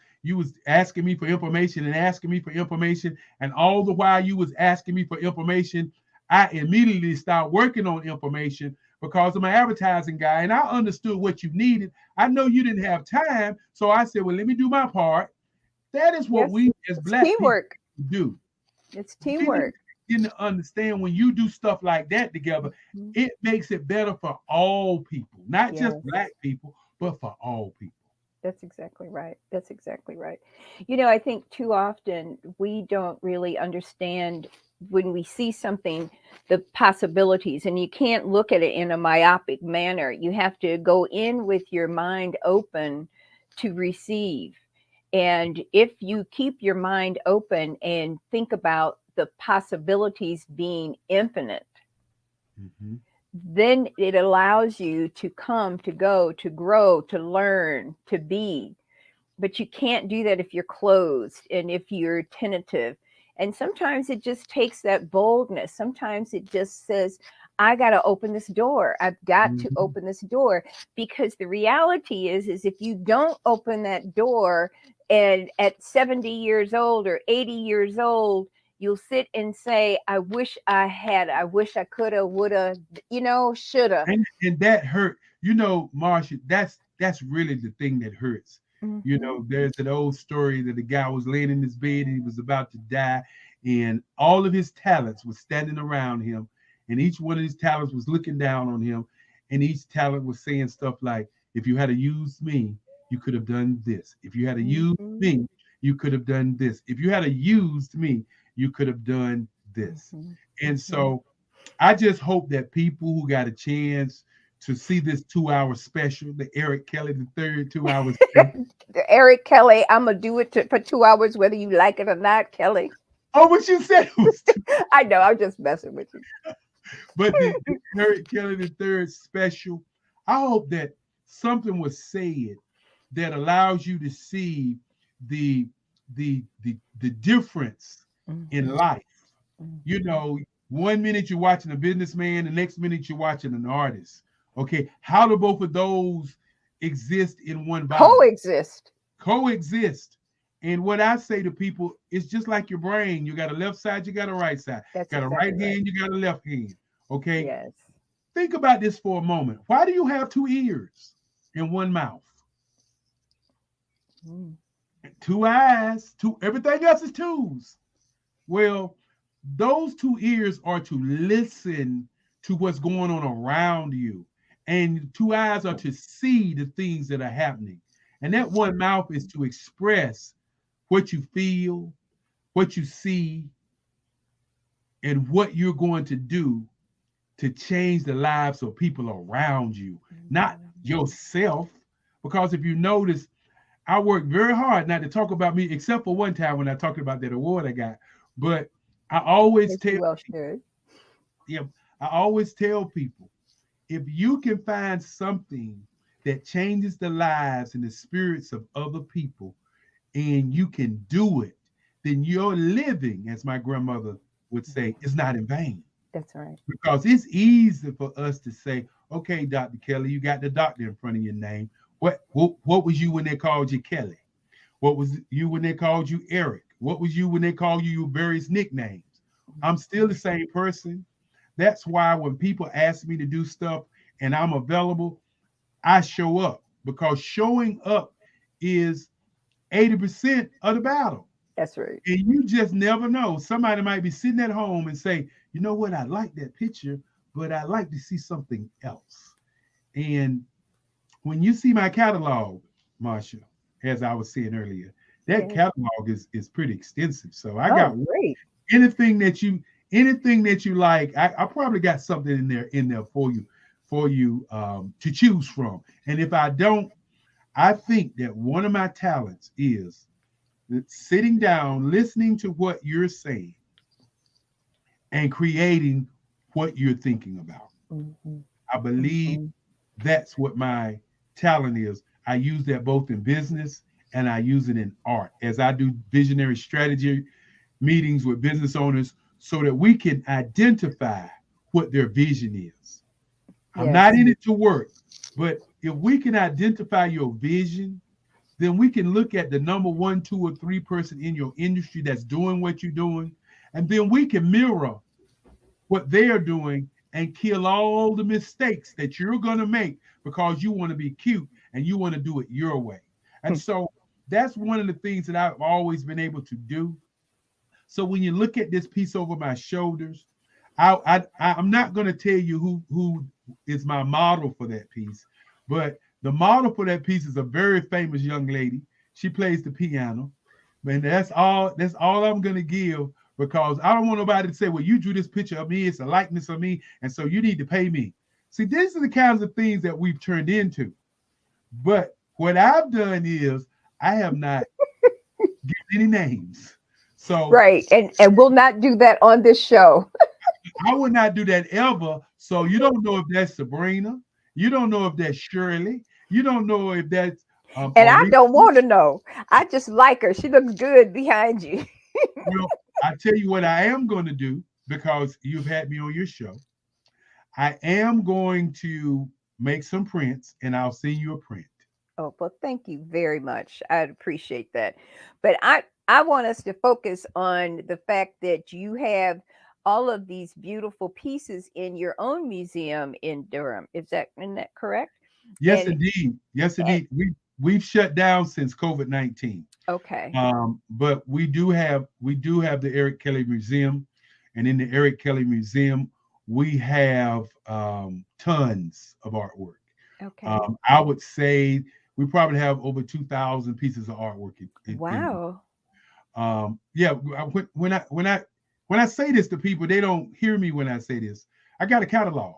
asking me for information and asking me for information, and all the while you was asking me for information, I immediately started working on information because I'm an advertising guy and I understood what you needed. I know you didn't have time, so I said, well, let me do my part. That is what Yes, we as it's Black people teamwork. do. It's We teamwork. begin to understand when you do stuff like that together, Mhm. it makes it better for all people, not just Yes. Black people, but for all people. That's exactly right. That's exactly right. You know, I think too often we don't really understand when we see something, the possibilities, and you can't look at it in a myopic manner. You have to go in with your mind open to receive. And if you keep your mind open and think about the possibilities being infinite, Mhm. then it allows you to come, to go, to grow, to learn, to be. But you can't do that if you're closed and if you're tentative. And sometimes it just takes that boldness. Sometimes it just says, I got to open this door. I've got to Mhm. open this door, because the reality is if you don't open that door, and at 70 years old or 80 years old, you'll sit and say, I wish I had, I wish I coulda, woulda, shoulda. And that hurt. You know, Marsha, that's really the thing that hurts. You Mhm. know, there's an old story that the guy was laying in his bed and he was about to die, and all of his talents were standing around him, and each one of his talents was looking down on him, and each talent was saying stuff like, if you had to use me, you could have done this. If you had to use Mhm. me, you could have done this. If you had to used me, you could have done this. Mhm. And Mhm. so I just hope that people who got a chance to see this 2 hour special, the Eric Kelly the third 2 hours special. Eric Kelly, I'm gonna do it for 2 hours, whether you like it or not, Kelly. Oh, what you said was two, I know, I'm just messing with you. but the Eric Kelly the third special. I hope that something was said that allows you to see the the difference in Mhm. life. You Mhm. know, 1 minute you're watching a businessman, the next minute you're watching an artist. Okay, how do both of those exist in one body? Coexist. Coexist. And what I say to people, it's just like your brain. You got a left side, you got a right side. That's Got a right exactly right. hand, you got a left hand. Okay. Yes. Think about this for a moment. Why do you have two ears and one mouth? Mm. Two eyes, two, everything else is twos. Well, those two ears are to listen to what's going on around you. And two eyes are to see the things that are happening. And that one mouth is to express what you feel, what you see, and what you're going to do to change the lives of people around you, not yourself. Because if you notice, I worked very hard not to talk about me, except for one time when I talked about that award I got. But I always As tell, you well should. yeah, I always tell people, if you can find something that changes the lives and the spirits of other people, and you can do it, then your living, as my grandmother would say, is not in vain. That's right. Because it's easy for us to say, okay, Dr. Kelly, you got the doctor in front of your name. What was you when they called you Kelly? What was you when they called you Eric? What was you when they called you your various nicknames? I'm still the same person. That's why when people ask me to do stuff and I'm available, I show up, because showing up is 80% of the battle. That's right. And you just never know. Somebody might be sitting at home and say, you know what, I like that picture, but I like to see something else. And when you see my catalog, Marsha, as I was saying earlier, that Yes. catalog is pretty extensive. So I Oh, got great. anything that you anything that you like. I probably got something in there for you to choose from. And if I don't, I think that one of my talents is sitting down, listening to what you're saying, and creating what you're thinking about. Mm-hmm. I believe that's what my talent is. I use that both in business and I use it in art as I do visionary strategy meetings with business owners so that we can identify what their vision is. I'm not in it to work, but if we can identify your vision, then we can look at the number 1, 2, or 3 person in your industry that's doing what you're doing, and then we can mirror what they are doing and kill all the mistakes that you're going to make because you want to be cute and you want to do it your way. And so that's one of the things that I've always been able to do. So when you look at this piece over my shoulders, I'm not going to tell you who is my model for that piece, but the model for that piece is a very famous young lady. She plays the piano, and that's all I'm going to give, because I don't want nobody to say, well, you drew this picture of me, it's a likeness of me, and so you need to pay me. See, these are the kinds of things that we've turned into. But what I've done is I have not given any names. So right, and we'll not do that on this show. I would not do that ever. So you don't know if that's Sabrina. You don't know if that's Shirley. You don't know if that's and I don't want to know. I just like her. She looks good behind you. Well, I tell you what I am going to do, because you've had me on your show. I am going to make some prints and I'll send you a print. Oh, well, thank you very much. I'd appreciate that. But I want us to focus on the fact that you have all of these beautiful pieces in your own museum in Durham. Isn't that correct? Yes, indeed. Yes, indeed. We've shut down since COVID-19. Okay. But we do have the Eric Kelly Museum, and in the Eric Kelly Museum, we have tons of artwork. Okay. I would say we probably have over 2,000 pieces of artwork. Wow. Yeah. When I say this to people, they don't hear me when I say this. I got a catalog.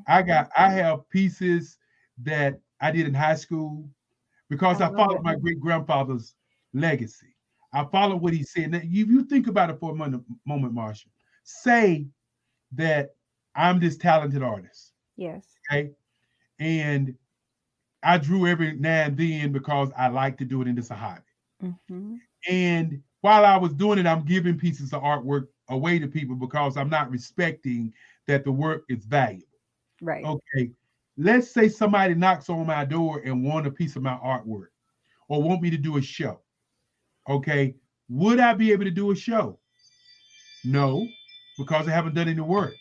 I have pieces that I did in high school because I followed my great grandfather's legacy. I followed what he said. Now, you think about it for a moment, Marsha. Say that I'm this talented artist. Yes. Okay. And I drew every now and then because I like to do it and it's a hobby. Mm-hmm. And while I was doing it, I'm giving pieces of artwork away to people because I'm not respecting that the work is valuable. Right. Okay. Let's say somebody knocks on my door and want a piece of my artwork or want me to do a show. Okay. Would I be able to do a show? No, because I haven't done any work.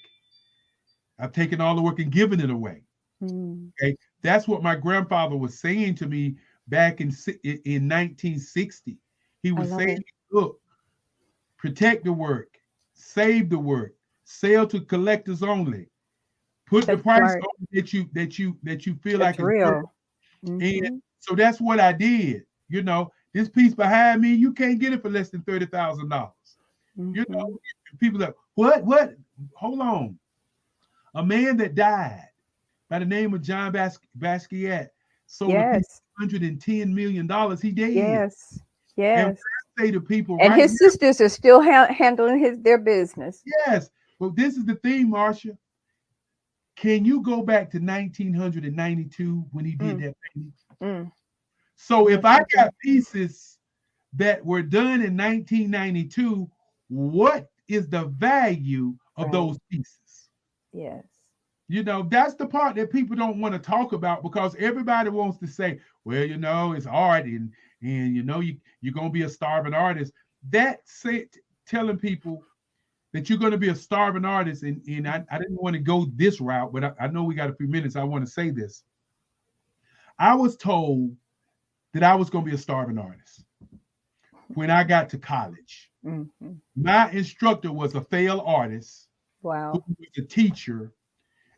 I've taken all the work and given it away. Okay. That's what my grandfather was saying to me back in 1960. He was saying, look, protect the work, save the work, sell to collectors only. Put the price on that you feel like it's real. And so that's what I did. You know, this piece behind me, you can't get it for less than $30,000. You know, people are like, what? Hold on. A man that died by the name of John Basquiat sold a piece $110 million. He did. Yes. And I say to people, and his sisters are still handling their business. Yes. But this is the thing, Marsha. Can you go back to 1992 when he did that painting? So if I got pieces that were done in 1992, what is the value of those pieces? Yes. You know, that's the part that people don't want to talk about because everybody wants to say, well, you know, it's art and you know, you're going to be a starving artist. That's it, telling people that you're going to be a starving artist. And I didn't want to go this route, but I know we got a few minutes. I want to say this. I was told that I was going to be a starving artist when I got to college. My instructor was a failed artist. Wow. Who was a teacher,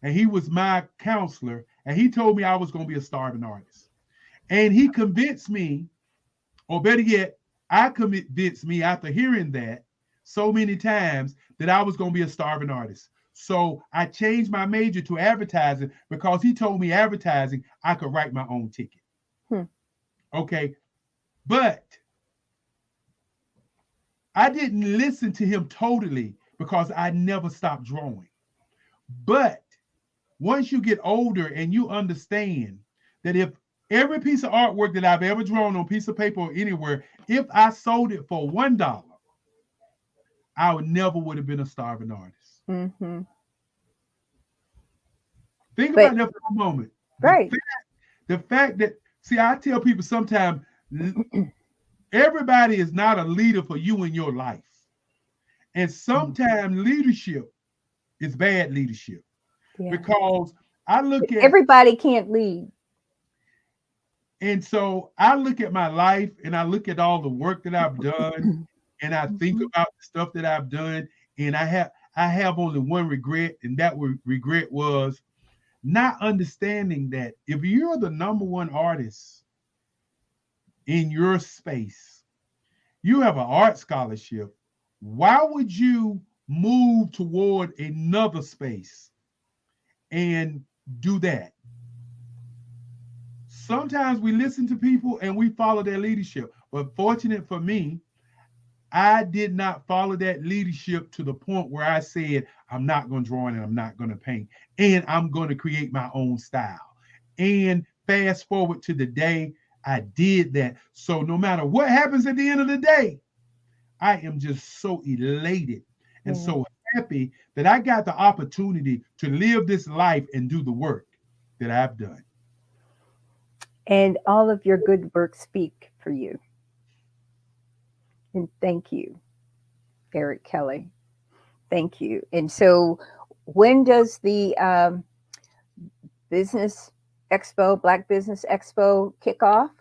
and he was my counselor, and he told me I was going to be a starving artist. And he convinced me, or better yet, I convinced me after hearing that so many times that I was going to be a starving artist. So I changed my major to advertising because he told me advertising, I could write my own ticket. Okay. But I didn't listen to him totally because I never stopped drawing. But once you get older and you understand that if every piece of artwork that I've ever drawn on a piece of paper or anywhere, if I sold it for $1, I would have been a starving artist. Mm-hmm. Think about that for a moment. Right. The fact that, see, I tell people sometimes everybody is not a leader for you in your life. And sometimes leadership is bad leadership. Yeah. Because I look at everybody can't lead. And so I look at my life and I look at all the work that I've done and I think about the stuff that I've done. And I have only one regret, and that regret was not understanding that if you're the number one artist in your space, you have an art scholarship, why would you move toward another space and do that? Sometimes we listen to people and we follow their leadership. But fortunate for me, I did not follow that leadership to the point where I said, I'm not going to draw and I'm not going to paint, and I'm going to create my own style. And fast forward to the day I did that. So no matter what happens at the end of the day, I am just so elated and so happy that I got the opportunity to live this life and do the work that I've done. And all of your good work speak for you. And thank you, Eric Kelly. Thank you. And so when does the Business Expo, Black Business Expo kick off?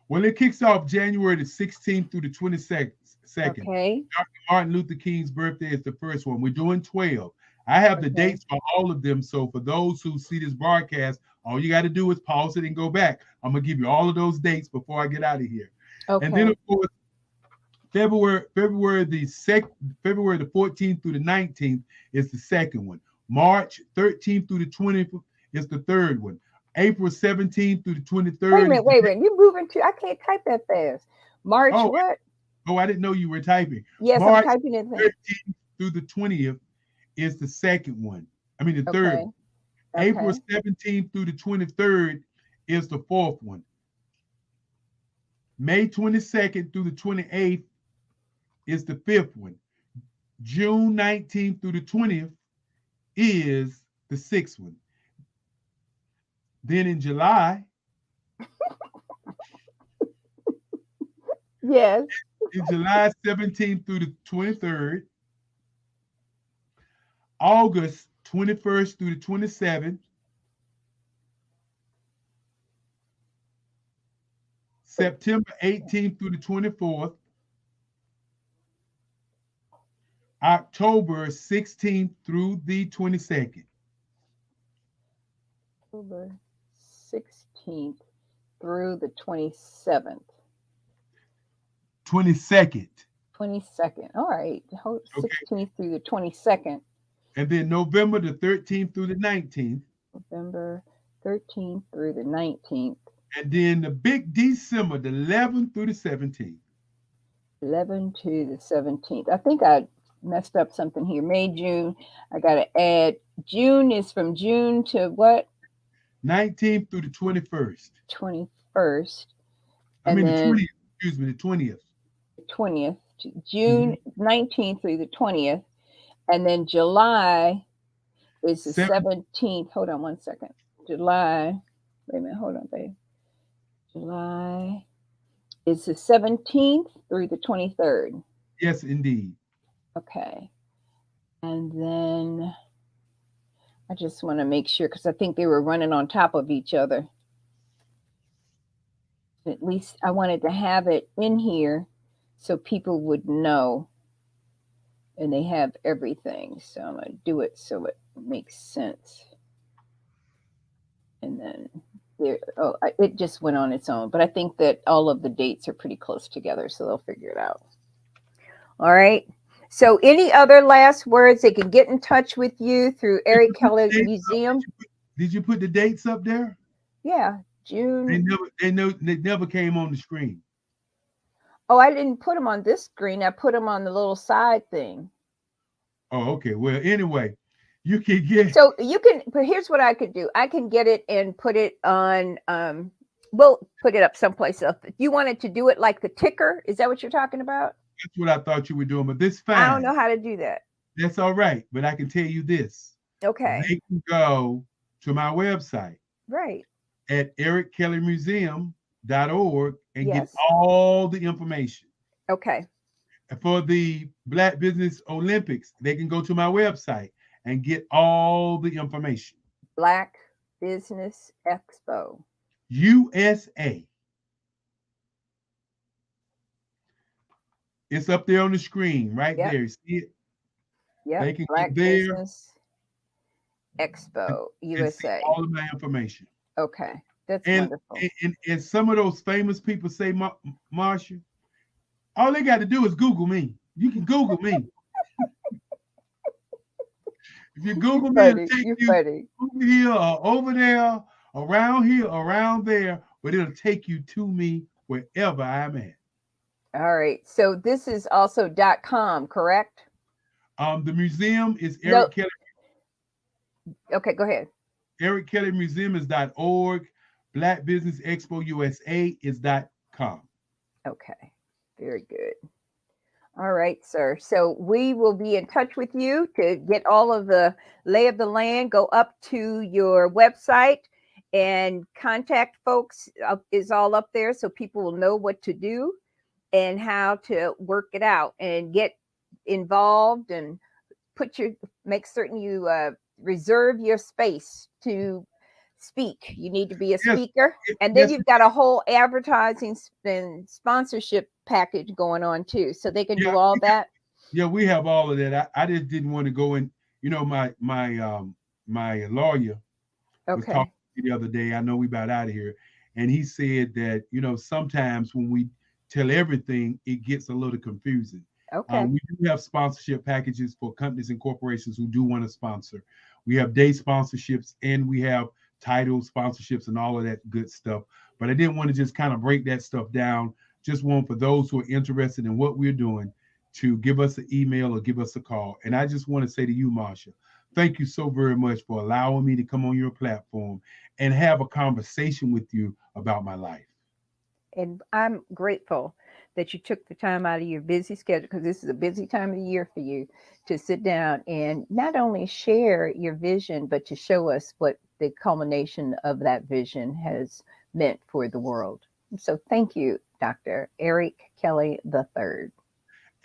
Well, it kicks off January the 16th through the 22nd. Okay. Dr. Martin Luther King's birthday is the first one. We're doing 12. I have the dates for all of them. So for those who see this broadcast, all you got to do is pause it and go back. I'm going to give you all of those dates before I get out of here. Okay. And then, of course, February the 14th through the 19th is the second one. March 13th through the 20th is the third one. April 17th through the 23rd. Wait a minute. You're moving to, I can't type that fast. March what? Oh, I didn't know you were typing. Yes, March I'm typing it. 13th through the 20th is the second one. I mean, the third one. Okay. April 17th through the 23rd is the fourth one. May 22nd through the 28th is the fifth one. June 19th through the 20th is the sixth one. Then in July, yes, in July 17th through the 23rd, August 21st through the 27th, September 18th through the 24th, October 16th through the 22nd. October 16th through the 27th. 22nd. 22nd. All right. 16th through the 22nd. And then November the 13th through the 19th. November 13th through the 19th. And then the big December, the 11th through the 17th. 11 to the 17th. I think I messed up something here. May, June. I got to add. June is from June to what? 19th through the 21st. 21st. I mean, the 20th. Excuse me, the 20th. 20th. June 19th through the 20th. And then July is the 17th. Hold on one second. July. Wait a minute. Hold on, babe. July is the 17th through the 23rd. Yes, indeed. Okay. And then I just want to make sure, because I think they were running on top of each other. At least I wanted to have it in here so people would know. And they have everything. So I'm going to do it so it makes sense. And then there, it just went on its own. But I think that all of the dates are pretty close together, so they'll figure it out. All right. So any other last words? They can get in touch with you through Eric Kelly Dates up? Museum. Did you put the dates up there? Yeah, June. They never came on the screen. Oh, I didn't put them on this screen. I put them on the little side thing. Oh, okay. Well, anyway, you can get. So you can, but here's what I could do. I can get it and put it on, we'll put it up someplace else. If you wanted to do it like the ticker, is that what you're talking about? That's what I thought you were doing, but this fine. I don't know how to do that. That's all right. But I can tell you this. Okay. They can go to my website. Right. At erickellymuseum.org and Yes. get all the information. Okay. For the Black Business Olympics, they can go to my website and get all the information. Black Business Expo USA. It's up there on the screen right Yep. there. See it? Yep. They can Black get there Business Expo and USA. see all of my information. Okay. That's And, wonderful. and some of those famous people say, Marsha, all they got to do is Google me. You can Google me. If you Google me, it'll take you over here or over there, around here, around there, but it'll take you to me wherever I'm at. All right. So this is also .com, correct? The museum is Eric Kelly. Okay, go ahead. Eric Kelly Museum is .org. Black Business Expo USA is .com. Okay, very good. All right, sir. So we will be in touch with you to get all of the lay of the land. Go up to your website and contact folks is all up there so people will know what to do and how to work it out and get involved and make certain you reserve your space to speak. You need to be a speaker. And then you've got a whole advertising and sponsorship package going on too. So they can do all that. Yeah, we have all of that. I just didn't want to go in, my lawyer was talking to me the other day. I know we about out of here. And he said that, sometimes when we tell everything, it gets a little confusing. Okay. We do have sponsorship packages for companies and corporations who do want to sponsor. We have day sponsorships and we have title sponsorships and all of that good stuff. But I didn't want to just kind of break that stuff down. Just want for those who are interested in what we're doing to give us an email or give us a call. And I just want to say to you, Marsha, thank you so very much for allowing me to come on your platform and have a conversation with you about my life. And I'm grateful that you took the time out of your busy schedule, because this is a busy time of the year for you, to sit down and not only share your vision, but to show us what the culmination of that vision has meant for the world. So thank you, Dr. Eric Kelly III.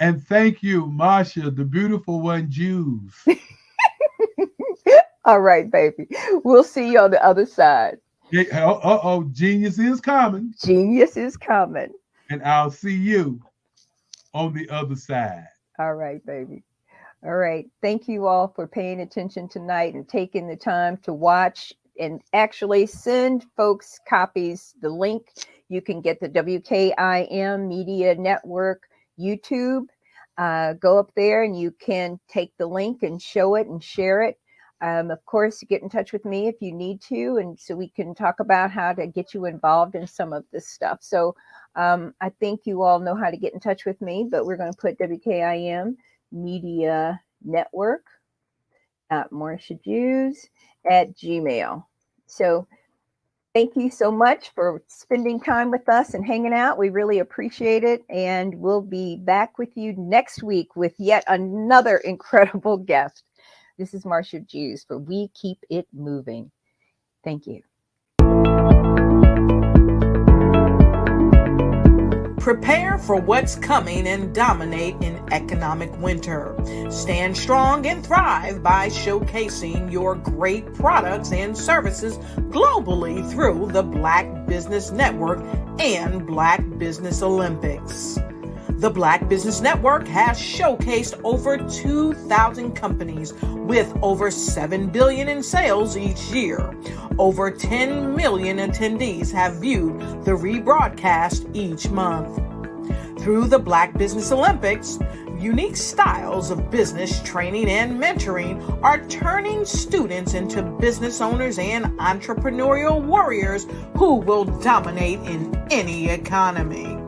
And thank you, Marsha, the beautiful one, Jews. All right, baby. We'll see you on the other side. Yeah, genius is coming. Genius is coming. And I'll see you on the other side. All right, baby. All right. Thank you all for paying attention tonight and taking the time to watch and actually send folks copies. The link, you can get the WKIM Media Network YouTube. Go up there and you can take the link and show it and share it. Of course, get in touch with me if you need to, and so we can talk about how to get you involved in some of this stuff. So I think you all know how to get in touch with me, but we're going to put WKIM Media Network at Marsha Jews at Gmail. So thank you so much for spending time with us and hanging out. We really appreciate it. And we'll be back with you next week with yet another incredible guest. This is Marsha Jews for We Keep It Moving. Thank you. Prepare for what's coming and dominate in economic winter. Stand strong and thrive by showcasing your great products and services globally through the Black Business Network and Black Business Olympics. The Black Business Network has showcased over 2,000 companies with over $7 billion in sales each year. Over 10 million attendees have viewed the rebroadcast each month. Through the Black Business Olympics, Unique styles of business training and mentoring are turning students into business owners and entrepreneurial warriors who will dominate in any economy.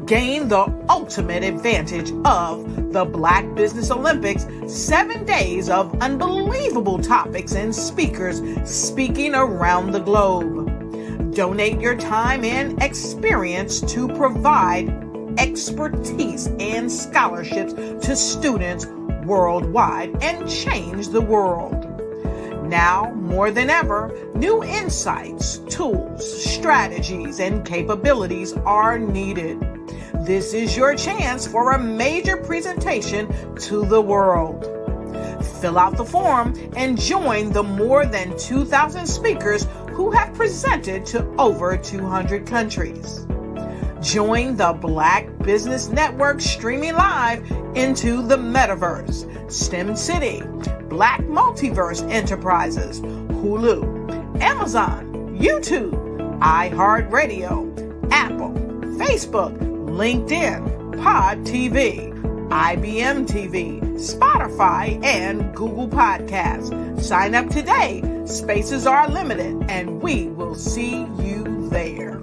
Gain the ultimate advantage of the Black Business Olympics, 7 days of unbelievable topics and speakers speaking around the globe. Donate your time and experience to provide expertise and scholarships to students worldwide and change the world. Now, more than ever, new insights, tools, strategies, and capabilities are needed. This is your chance for a major presentation to the world. Fill out the form and join the more than 2,000 speakers who have presented to over 200 countries. Join the Black Business Network streaming live into the Metaverse, STEM City, Black Multiverse Enterprises, Hulu, Amazon, YouTube, iHeartRadio, Apple, Facebook, LinkedIn, Pod TV, IBM TV, Spotify, and Google Podcasts. Sign up today. Spaces are limited, and we will see you there.